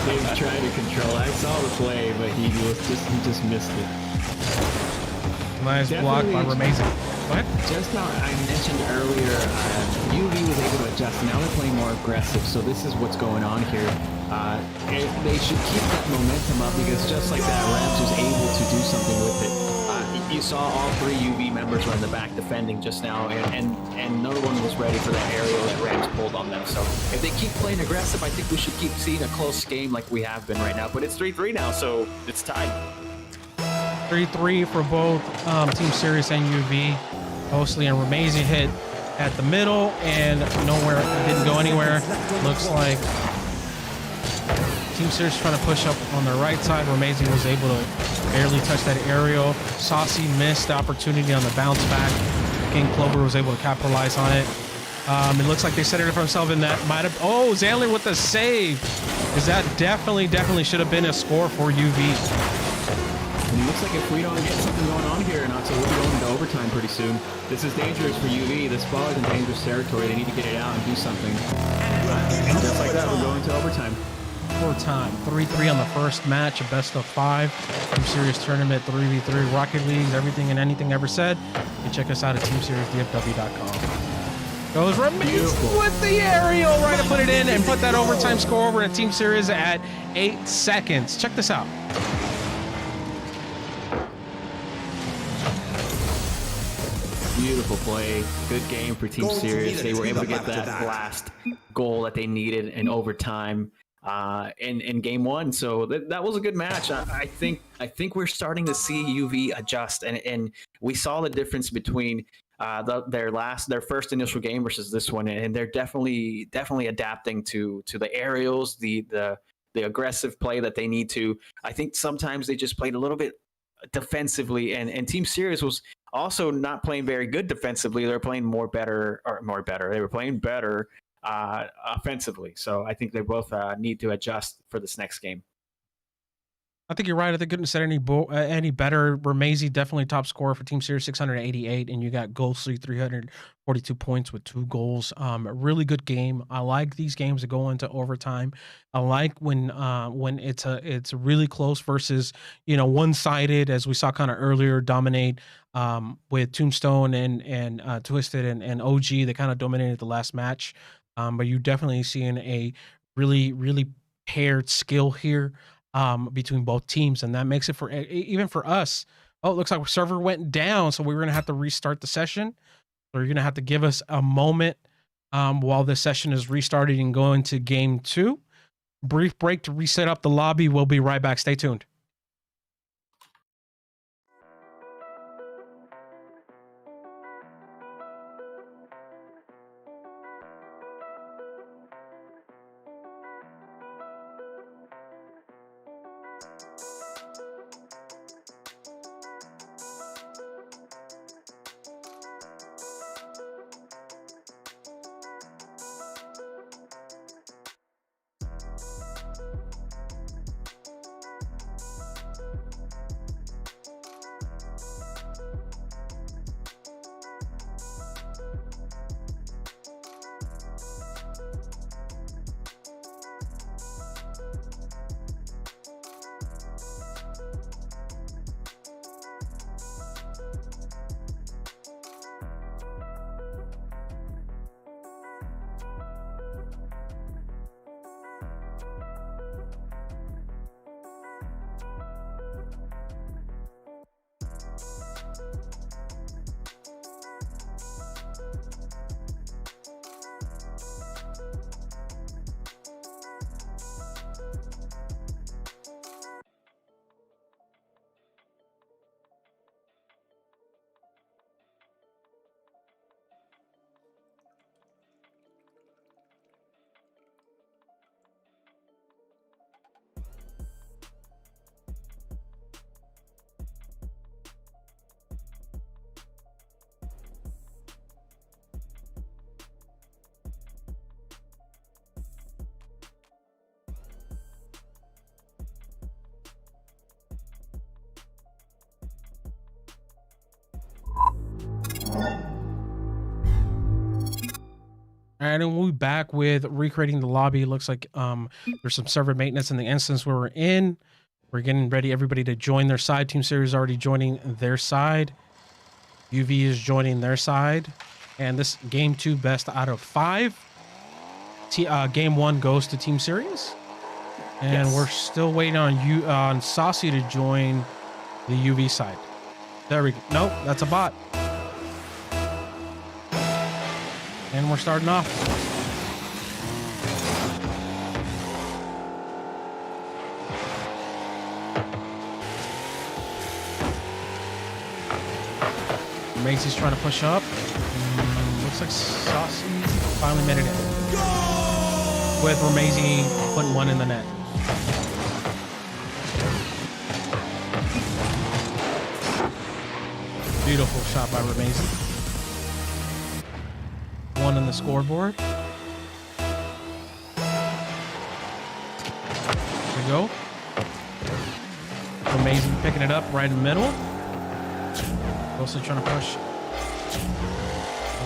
Dave's trying to control. I saw the play, but he just missed it. Nice block by Remazy. What? Just now, I mentioned earlier, UV was able to adjust. Now they're playing more aggressive, so this is what's going on here. They should keep that momentum up, because just like that, Rams was able to do something with it. You saw all three UV members were in the back defending just now, and no one was ready for that aerial that Rams pulled on them. So if they keep playing aggressive, I think we should keep seeing a close game like we have been right now. But it's 3-3 now, so it's tied. 3-3 for both Team Sirius and UV. Mostly and Remazy hit at the middle and nowhere, didn't go anywhere. Looks like Team Sirius trying to push up on the right side. Remazy was able to barely touch that aerial. Saucy missed the opportunity on the bounce back. King Clover was able to capitalize on it. It looks like they set it for themselves, and that might have. Oh, Sandler with the save. Is that definitely should have been a score for UV. And it looks like if we don't get something going on here, and also we'll be going into overtime pretty soon. This is dangerous for UV. This ball is in dangerous territory. They need to get it out and do something. And just like that, we're going to overtime. Overtime. 3-3 on the first match, a best of 5. Team Series Tournament 3v3 Rocket Leagues, everything and anything ever said. You can check us out at teamseriesdfw.com. Goes Remazy with the aerial right to put it in and put that overtime score over at Team Series at 8 seconds. Check this out. Beautiful play. Good game for Team Sirius. They were able to get that last goal that they needed in overtime in game one. So that was a good match. I think we're starting to see UV adjust, and we saw the difference between their first initial game versus this one, and they're definitely adapting to the aerials, the aggressive play that they need to. I think sometimes they just played a little bit defensively, and Team Sirius was also not playing very good defensively. They were playing better. They were playing better offensively. So I think they both need to adjust for this next game. I think you're right. I think couldn't said any better. Remazy definitely top scorer for Team Series, 688, and you got Ghostly 342 points with 2 goals. A really good game. I like these games that go into overtime. I like when it's really close versus one-sided, as we saw kind of earlier dominate with Tombstone and Twisted and OG. They kind of dominated the last match, but you're definitely seeing a really paired skill here between both teams, and that makes it for even for us. Oh, it looks like our server went down, so we're gonna have to restart the session. So you're gonna have to give us a moment while the session is restarted and go into game 2. Brief break to reset up the lobby. We'll be right back. Stay tuned. And then we'll be back with recreating the lobby. It looks like there's some server maintenance in the instance where we're in. We're getting ready, everybody to join their side. Team Series already joining their side. UV is joining their side. And this game 2 best out of 5. Game 1 goes to Team Series. And we're still waiting on Saucy to join the UV side. There we go. Nope, that's a bot. And we're starting off. Macy's trying to push up. Looks like Saucy finally made it in. With Ramazy putting one in the net. Beautiful shot by Ramazy. One on the scoreboard. There we go. Amazing picking it up right in the middle. Also trying to push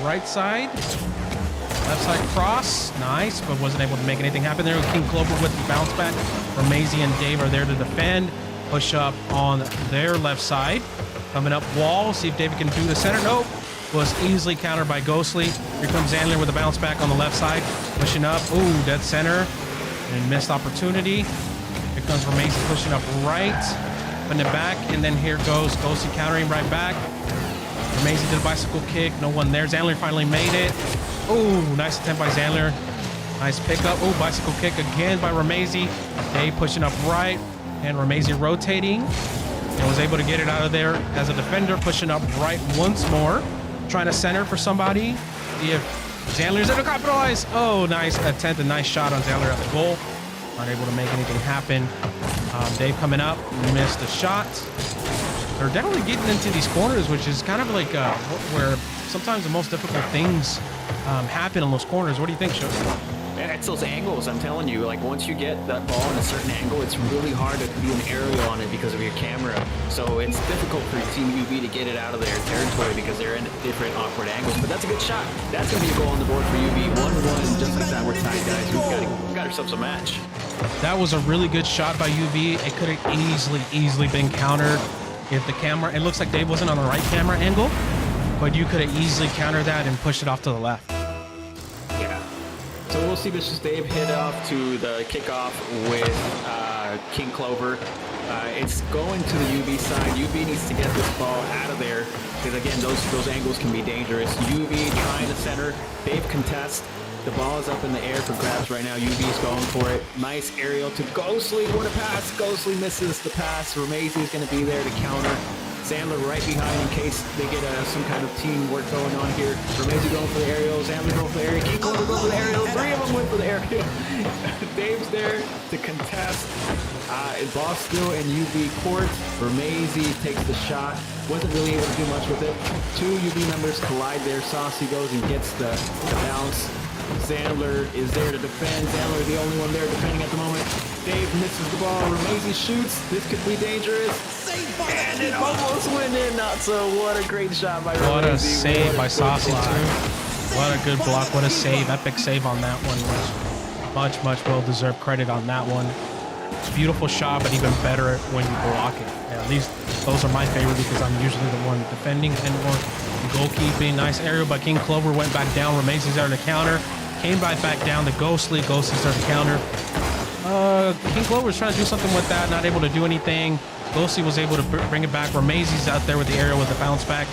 right side. Left side cross. Nice, but wasn't able to make anything happen there. King Clover with the bounce back. Ramazy and Dave are there to defend. Push up on their left side. Coming up wall. See if David can do the center. Nope. Was easily countered by Ghostly. Here comes Zandler with a bounce back on the left side. Pushing up. Ooh, dead center. And missed opportunity. Here comes Ramazy pushing up right. Putting it back. And then here goes Ghostly countering right back. Ramazy did a bicycle kick. No one there. Zandler finally made it. Ooh, nice attempt by Zandler. Nice pickup. Ooh, bicycle kick again by Ramazy. Dave pushing up right. And Ramazy rotating. And was able to get it out of there as a defender. Pushing up right once more. Trying to center for somebody. See if Zandler's able to capitalize. Oh, nice attempt. A nice shot on Zandler at the goal. Not able to make anything happen. Dave coming up. Missed the shot. They're definitely getting into these corners, which is kind of like where sometimes the most difficult things happen in those corners. What do you think, Show? Yeah, it's those angles, I'm telling you. Like, once you get that ball in a certain angle, it's really hard to do an aerial on it because of your camera. So it's difficult for Team UV to get it out of their territory because they're in different awkward angles. But that's a good shot. That's going to be a goal on the board for UV. 1-1, just like that. We're tied, guys. We've got ourselves a match. That was a really good shot by UV. It could have easily been countered if the camera... It looks like Dave wasn't on the right camera angle, but you could have easily countered that and pushed it off to the left. So we'll see this is Dave hit off to the kickoff with King Clover. It's going to the UV side. UV needs to get this ball out of there because, again, those angles can be dangerous. UV trying to center. Dave contests. The ball is up in the air for grabs right now. UV is going for it. Nice aerial to Ghostly. What a pass. Ghostly misses the pass. Ramazy is going to be there to counter. Zandler right behind in case they get some kind of teamwork going on here. Ramazy going for the aerial. Zandler going for the aerial. King Clover going for the aerial. 3 of them went for the aerial. Dave's there to contest. Ball still in UV court. Ramazy takes the shot. Wasn't really able to do much with it. 2 UV members collide there. Saucy goes and gets the bounce. Zandler is there to defend. Zandler is the only one there defending at the moment. Dave misses the ball. Ramazy shoots. This could be dangerous. And it almost went in. Not so. What a great shot by Ramazy. What a save by Saucy, too. What a good block. What a save. Epic save on that one. Much well-deserved credit on that one. Beautiful shot, but even better when you block it. And at least those are my favorite because I'm usually the one defending and more goalkeeping. Nice aerial by King Clover. Went back down. Ramazy's there to counter. Came back down to Ghostly. Ghostly's there to counter. King Clover's trying to do something with that. Not able to do anything. Ghostly was able to bring it back. Ramazy's out there with the aerial with the bounce back.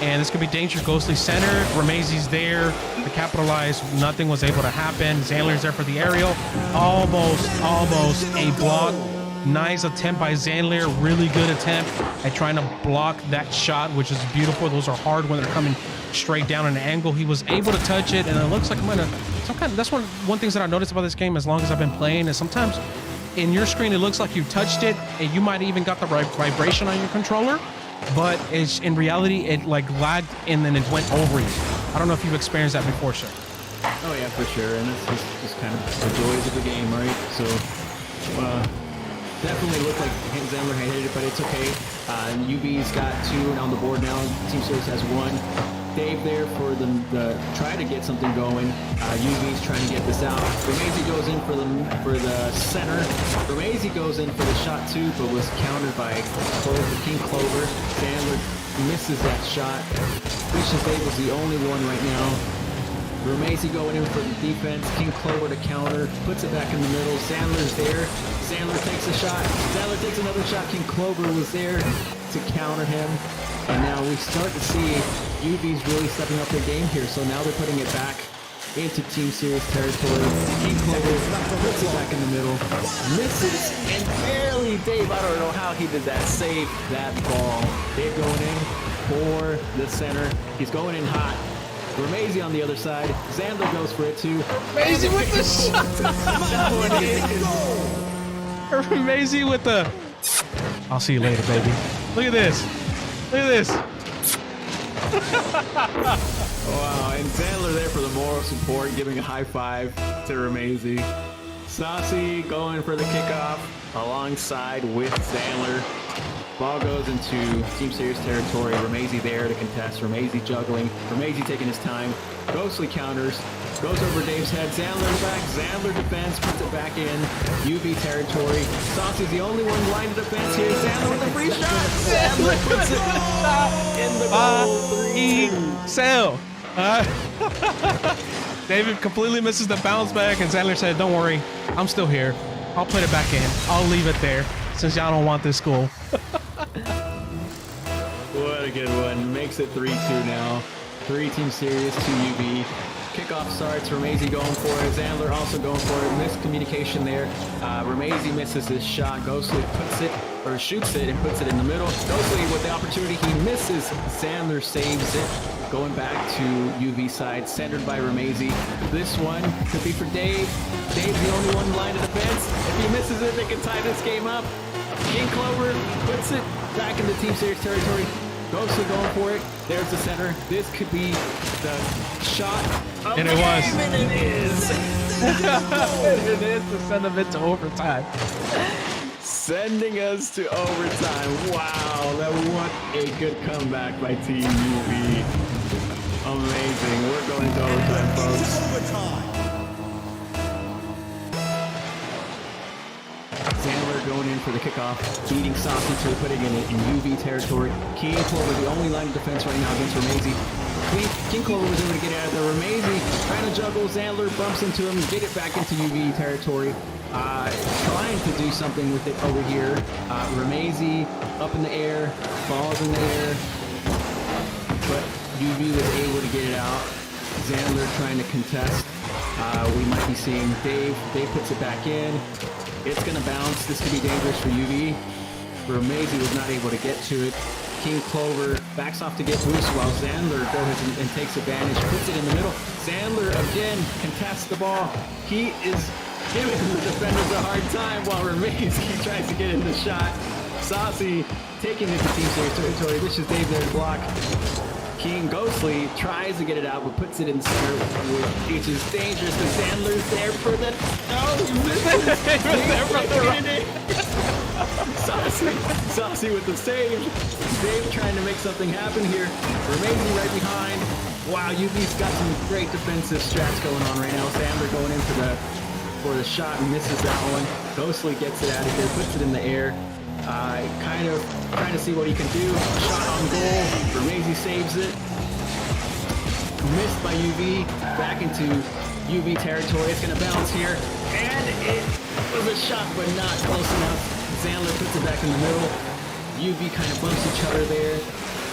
And this could be dangerous. Ghostly center. Ramazy's there to capitalize. Nothing was able to happen. Zandler's there for the aerial. Almost a block. Nice attempt by Zandler. Really good attempt at trying to block that shot, which is beautiful. Those are hard when they're coming straight down an angle. He was able to touch it, and it looks like that's one things that I noticed about this game as long as I've been playing is sometimes in your screen it looks like you touched it, and you might even got the right vibration on your controller. But it's in reality, it like lagged and then it went over you. I don't know if you've experienced that before, sir. Oh yeah, for sure. And it's just kind of the joys of the game, right? So definitely looked like Zandler had hit it, but it's okay. UV's got 2 and on the board now. Team Series has 1. Dave there for the try to get something going. UV's trying to get this out. Remazy goes in for the center. Remazy goes in for the shot too, but was countered by King Clover. Sandler misses that shot. Vicious Dave was the only one right now. Remazy going in for the defense. King Clover to counter. Puts it back in the middle. Sandler's there. Sandler takes a shot. Sandler takes another shot. King Clover was there to counter him. And now we start to see UV's really stepping up their game here. So now they're putting it back into Team Series territory. King Clover puts it back in the middle. Misses and barely Dave, I don't know how he did that, save that ball. Dave going in for the center. He's going in hot. Remazy on the other side. Xander goes for it too. Remazy with the shot. Remazy with the. I'll see you later, baby. Look at this. Look at this. Wow, and Sandler there for the moral support, giving a high five to Remazy. Saucy going for the kickoff alongside with Sandler. Ball goes into Team Series territory. Remazy there to contest. Remazy juggling. Remazy taking his time. Ghostly counters. Goes over Dave's head. Sandler back. Sandler defense. Puts it back in. UV territory. Saucy's the only one line to defense here. Sandler with a free shot. Sandler puts it in the goal. Sell. David completely misses the bounce back, and Sandler said, "Don't worry, I'm still here. I'll put it back in. I'll leave it there since y'all don't want this goal." What a good one. Makes it 3-2 now. 3 Team Series, 2 UV. Kickoff starts. Remazy going for it. Xandler also going for it. Miscommunication there. Remazy misses his shot. Ghostly puts it, or shoots it and puts it in the middle. Ghostly with the opportunity, he misses. Xandler saves it. Going back to UV side, centered by Remazy. This one could be for Dave. Dave's the only one in line of defense. If he misses it, they can tie this game up. King Clover puts it back into Team Series territory. Ghostly going for it. There's the center. This could be the shot of And the it game, was. and it is. It is to send them into overtime. Sending us to overtime. Wow, what a good comeback by Team UV. Amazing. We're going into overtime, folks. Sandler going in for the kickoff, beating Saucy to putting it in UV territory. King Clover, the only line of defense right now against Remazy. King Clover was able to get out of there. Remazy trying to juggle. Sandler bumps into him, get it back into UV territory. Trying to do something with it over here. Remazy up in the air, balls in the air, but UV was able to get it out. Xandler trying to contest. We might be seeing Dave. Dave puts it back in. It's going to bounce. This could be dangerous for UV. Remazy was not able to get to it. King Clover backs off to get boost while Xandler goes and takes advantage. Puts it in the middle. Xandler again contests the ball. He is giving the defenders a hard time while Remazy tries to get in the shot. Saucy taking it to Team Series territory. This is Dave there to block. King Ghostly tries to get it out, but puts it in the center, which is dangerous because Sandler's there for the... No, he misses! Saucy with the save. Dave trying to make something happen here. Remazy right behind. Wow, UV's got some great defensive strats going on right now. Sandler going in for the shot and misses that one. Ghostly gets it out of here, puts it in the air. Kind of trying to see what he can do. Shot on goal. Remazy saves it. Missed by UV. Back into UV territory. It's going to bounce here. And it was a shot, but not close enough. Xandler puts it back in the middle. UV kind of bumps each other there.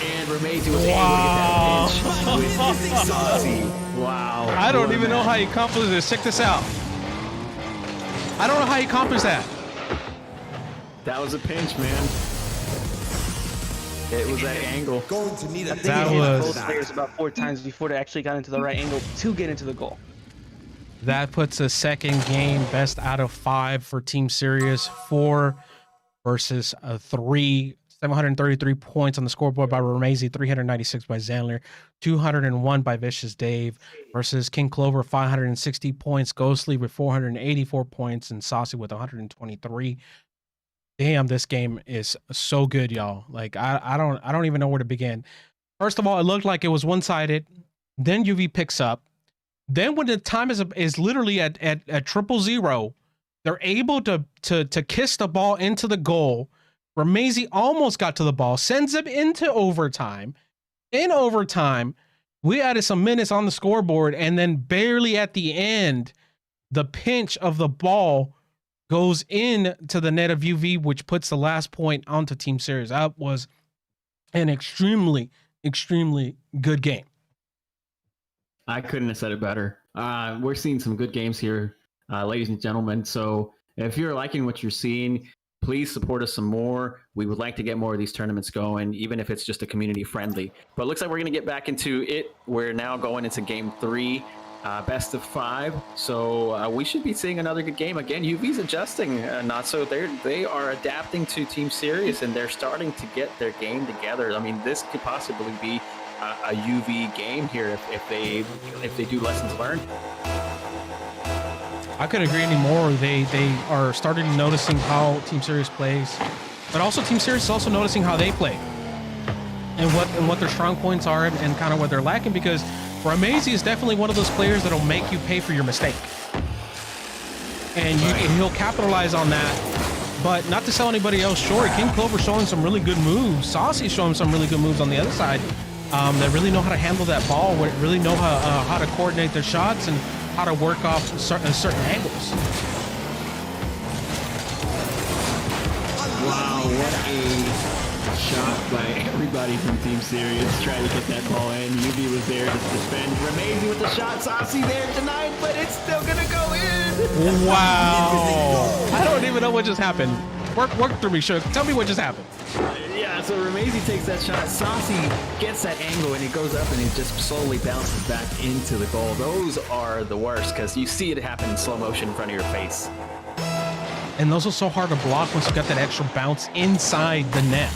And Remazy was able to get that pinch with Saucy. Wow. I don't even know how he accomplished this. Check this out. I don't know how he accomplished that. That was a pinch, man. It was that angle. Going to need a That was both players about 4 times before they actually got into the right angle to get into the goal. That puts a second game best out of 5 for Team Serious. 4 versus 3. 733 points on the scoreboard by Remazy, 396 by Xandler, 201 by Vicious Dave versus King Clover, 560 points, Ghostly with 484 points, and Saucy with 123. Damn, this game is so good, y'all. Like I don't even know where to begin. First of all, it looked like it was one-sided. Then UV picks up. Then when the time is literally at 000, they're able to kiss the ball into the goal. Ramezi almost got to the ball, sends it into overtime. In overtime, we added some minutes on the scoreboard, and then barely at the end, the pinch of the ball goes in to the net of UV, which puts the last point onto Team Series. That was an extremely, extremely good game. I couldn't have said it better. We're seeing some good games here, ladies and gentlemen. So if you're liking what you're seeing, please support us some more. We would like to get more of these tournaments going, even if it's just a community friendly. But it looks like we're going to get back into it. We're now going into game 3, best of 5. So we should be seeing another good game. Again, UV's adjusting, not so they are adapting to Team Serious, and they're starting to get their game together. I mean, this could possibly be a UV game here if they do lessons learned. I couldn't agree anymore. They are starting noticing how Team Serious plays, but also Team Serious is also noticing how they play and what their strong points are and kind of what they're lacking, because Ramezi is definitely one of those players that'll make you pay for your mistake, and he'll capitalize on that. But not to sell anybody else short, King Clover showing some really good moves. Saucy's showing some really good moves on the other side. That really know how to handle that ball, really know how to coordinate their shots and how to work off certain angles. Wow, what a shot by everybody from Team Serious trying to get that ball in. UV was there to defend. Ramezi with the shot. Saucy there denied, but it's still gonna go in. Wow. I don't even know what just happened. Work through me, Shook. Tell me what just happened. Yeah, so Ramezi takes that shot. Saucy gets that angle, and he goes up, and he just slowly bounces back into the goal. Those are the worst, because you see it happen in slow motion in front of your face. And those are so hard to block once you got that extra bounce inside the net.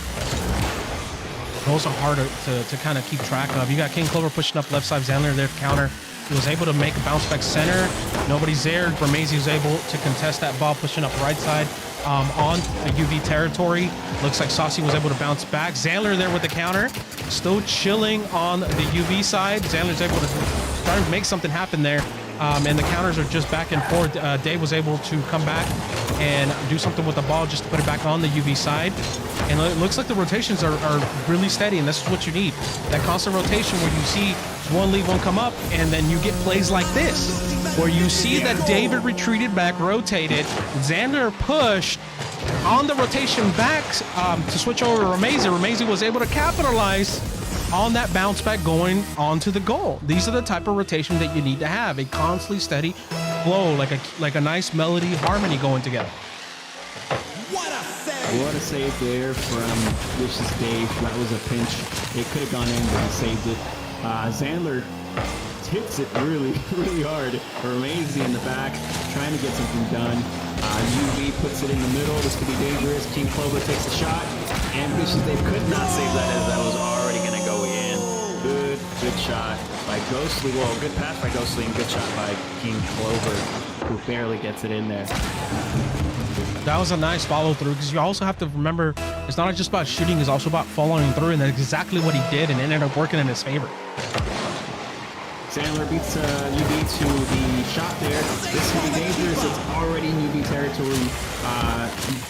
Those are hard to kind of keep track of. You got King Clover pushing up left side, Zandler there to counter. He was able to make a bounce back center. Nobody's there. Ramezi was able to contest that ball, pushing up right side on the UV territory. Looks like Saucy was able to bounce back. Zandler there with the counter. Still chilling on the UV side. Zandler's able to try to make something happen there. And the counters are just back and forth. Dave was able to come back and do something with the ball just to put it back on the UV side. And it looks like the rotations are really steady, and this is what you need. That constant rotation where you see one leave, one come up, and then you get plays like this, where you see that David retreated back, rotated, Xander pushed on the rotation back to switch over to Ramezi. Ramezi was able to capitalize on that bounce back going onto the goal. These are the type of rotation that you need to have, a constantly steady flow, like a nice melody harmony going together. What a save there from Vicious Dave. That was a pinch. It could have gone in, but he saved it. Zandler hits it really, really hard. Ramezi in the back, trying to get something done. UV puts it in the middle. This could be dangerous. King Clover takes a shot, and Vicious Dave could not save that, as that was already going to go in. Good shot by Ghostly. Well, good pass by Ghostly, and good shot by King Clover, who barely gets it in there. That was a nice follow through, because you also have to remember it's not just about shooting, it's also about following through, and that's exactly what he did, and it ended up working in his favor. Sandler beats UV to the shot there. This could be dangerous. It's already in UV territory.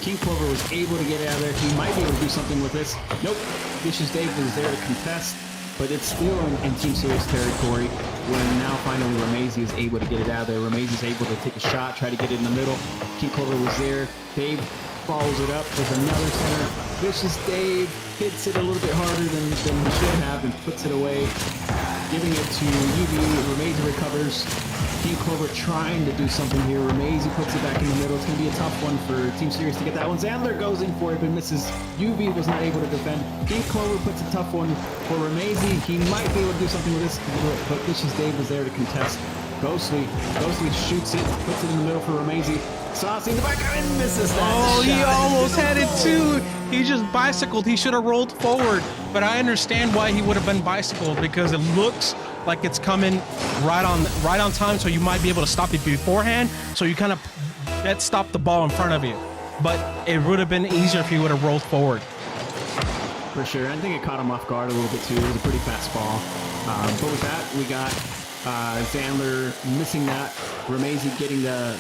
King Clover was able to get out of there. He might be able to do something with this. Nope. Vicious Dave was there to contest, but it's still in Team Serious territory, when now finally Ramezi is able to get it out of there. Ramezi is able to take a shot, try to get it in the middle. King Clover was there. Dave follows it up with another center. Vicious Dave hits it a little bit harder than he should have and puts it away, giving it to UV. Ramezi recovers. King Clover trying to do something here. Ramezi puts it back in the middle. It's going to be a tough one for Team Serious to get that one. Zandler goes in for it, but misses. UV was not able to defend. King Clover puts a tough one for Ramezi. He might be able to do something with this, but Vicious Dave was there to contest. Ghostly shoots it, puts it in the middle for Ramezi. Saucy in the back, and misses that. Oh, he shot. almost had it too. He just bicycled. He should have rolled forward, but I understand why he would have been bicycled, because it looks like it's coming right on time, so you might be able to stop it beforehand, so you kind of stop the ball in front of you. But it would have been easier if he would have rolled forward. For sure. I think it caught him off guard a little bit too. It was a pretty fast ball. But with that, we got Zandler missing that. Ramezi getting the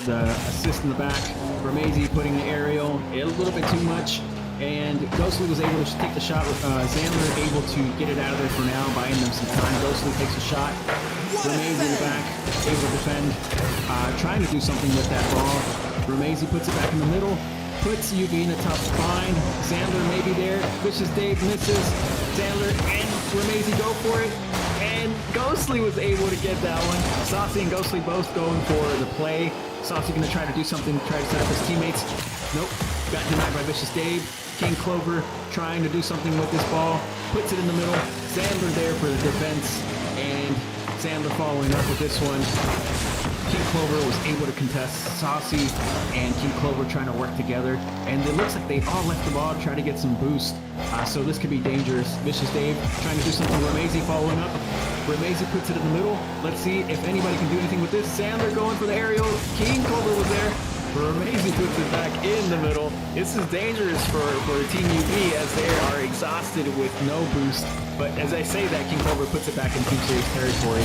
assist in the back. Ramezi putting the aerial a little bit too much. And Ghostly was able to take the shot. Zandler able to get it out of there for now, buying them some time. Ghostly takes a shot. Ramezi in the back, able to defend. Trying to do something with that ball. Ramezi puts it back in the middle. Puts UV in the top spine. Zandler maybe there. Vicious Dave misses. Zandler and Ramezi go for it. And Ghostly was able to get that one. Saucy and Ghostly both going for the play. Saucy going to try to do something, try to set up his teammates. Nope. Got denied by Vicious Dave. King Clover trying to do something with this ball. Puts it in the middle. Zandler there for the defense. And Zandler following up with this one. King Clover was able to contest Saucy and King Clover trying to work together. And it looks like they all left the ball to try to get some boost. So this could be dangerous. Vicious Dave trying to do something. Ramezi following up. Ramezi puts it in the middle. Let's see if anybody can do anything with this. Zandler going for the aerial. King Clover was there. Ramezi puts it back in the middle. This is dangerous for Team UV as they are exhausted with no boost. But as I say that, King Clover puts it back in Team Series territory.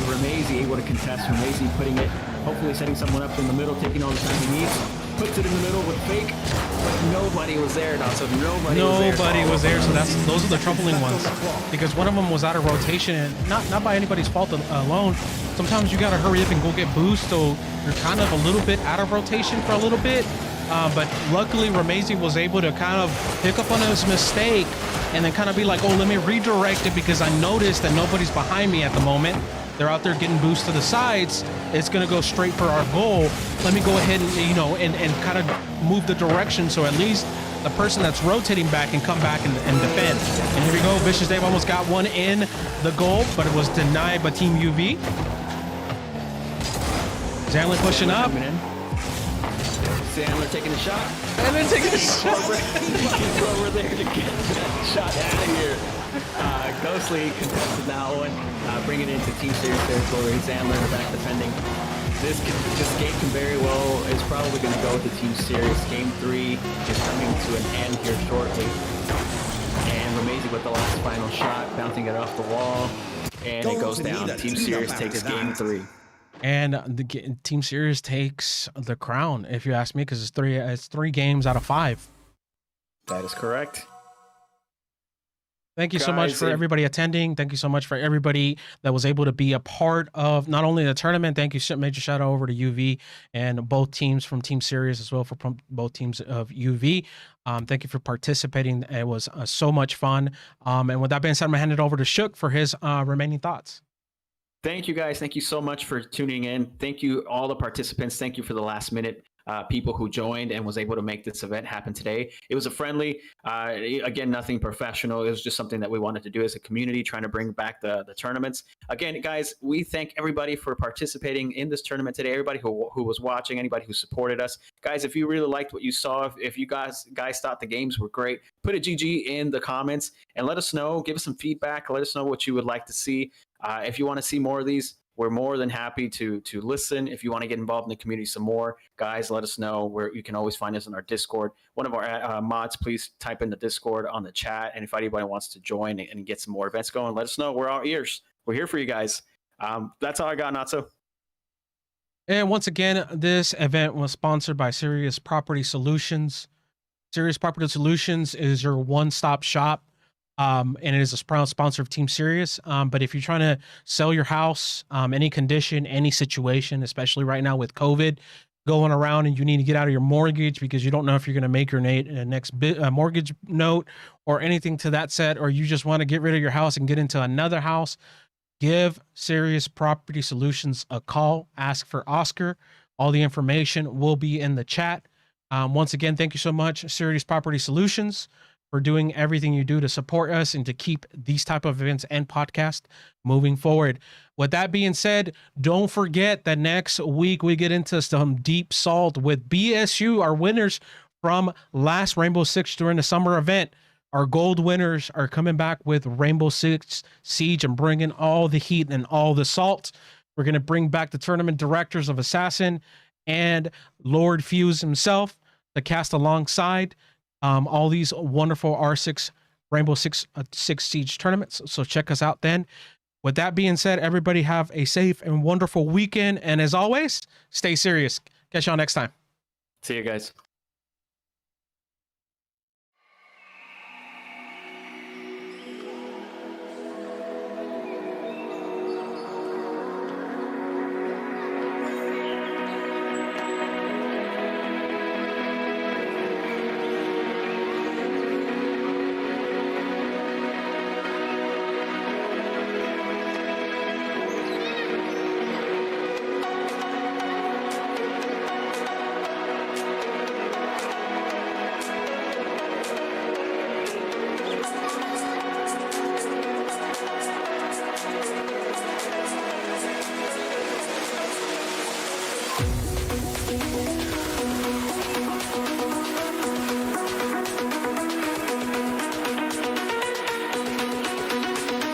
Ramezi able to contest. Ramezi putting it, hopefully setting someone up in the middle, taking all the time he needs. Puts it in the middle with fake, but nobody was there. Now, so nobody was there. So those are the troubling ones, because one of them was out of rotation, and not by anybody's fault alone. Sometimes you gotta hurry up and go get boost, so you're kind of a little bit out of rotation for a little bit. But luckily, Ramezi was able to kind of pick up on his mistake and then kind of be like, oh, let me redirect it because I noticed that nobody's behind me at the moment. They're out there getting boost to the sides. It's going to go straight for our goal. Let me go ahead and, and kind of move the direction so at least the person that's rotating back can come back and defend. And here we go. Vicious Dave almost got one in the goal, but it was denied by Team UV. Zandler pushing up. Zandler taking a shot. And then taking a shot. He's over there to get that shot out of here. Ghostly contested that one, bringing it into Team Series territory. Zandler in the back defending. This game can very well is probably going to go with the Team Series. Game 3 is coming to an end here shortly. And Ramezi with the last final shot, bouncing it off the wall, and it goes down. Team Series takes Game 3. And the Team Series takes the crown, if you ask me, because it's three games out of 5. That is correct. Thank you so much for everybody attending. Thank you so much for everybody that was able to be a part of not only the tournament. Thank you. Major shout out over to UV and both teams from Team Series as well for both teams of UV. Thank you for participating. It was so much fun. And with that being said, I'm going to hand it over to Shook for his remaining thoughts. Thank you, guys. Thank you so much for tuning in. Thank you, all the participants. Thank you for the last minute people who joined and was able to make this event happen today. It was a friendly, again, nothing professional. It was just something that we wanted to do as a community, trying to bring back the tournaments. Again, guys, we thank everybody for participating in this tournament today, everybody who was watching, anybody who supported us. Guys, if you really liked what you saw, if you guys thought the games were great, put a GG in the comments and let us know. Give us some feedback. Let us know what you would like to see. If you want to see more of these, we're more than happy to listen. If you want to get involved in the community some more, guys, let us know. Where you can always find us in our Discord. One of our mods, please type in the Discord on the chat. And if anybody wants to join and get some more events going, let us know. We're all ears. We're here for you guys. That's all I got, Natso. And once again, this event was sponsored by Serious Property Solutions. Serious Property Solutions is your one-stop shop. And it is a proud sponsor of Team Serious. But if you're trying to sell your house, any condition, any situation, especially right now with COVID going around and you need to get out of your mortgage because you don't know if you're going to make your next mortgage note or anything to that set, or you just want to get rid of your house and get into another house, give Serious Property Solutions a call. Ask for Oscar. All the information will be in the chat. Once again, thank you so much, Serious Property Solutions, for doing everything you do to support us and to keep these type of events and podcasts moving forward. With that being said, don't forget that next week we get into some deep salt with BSU, our winners from last Rainbow Six during the summer event. Our gold winners are coming back with Rainbow Six Siege and bringing all the heat and all the salt. We're going to bring back the tournament directors of Assassin and Lord Fuse himself to cast alongside all these wonderful R6 Rainbow Six Siege tournaments. So check us out then. With that being said, everybody have a safe and wonderful weekend. And as always, stay serious. Catch y'all next time. See you guys.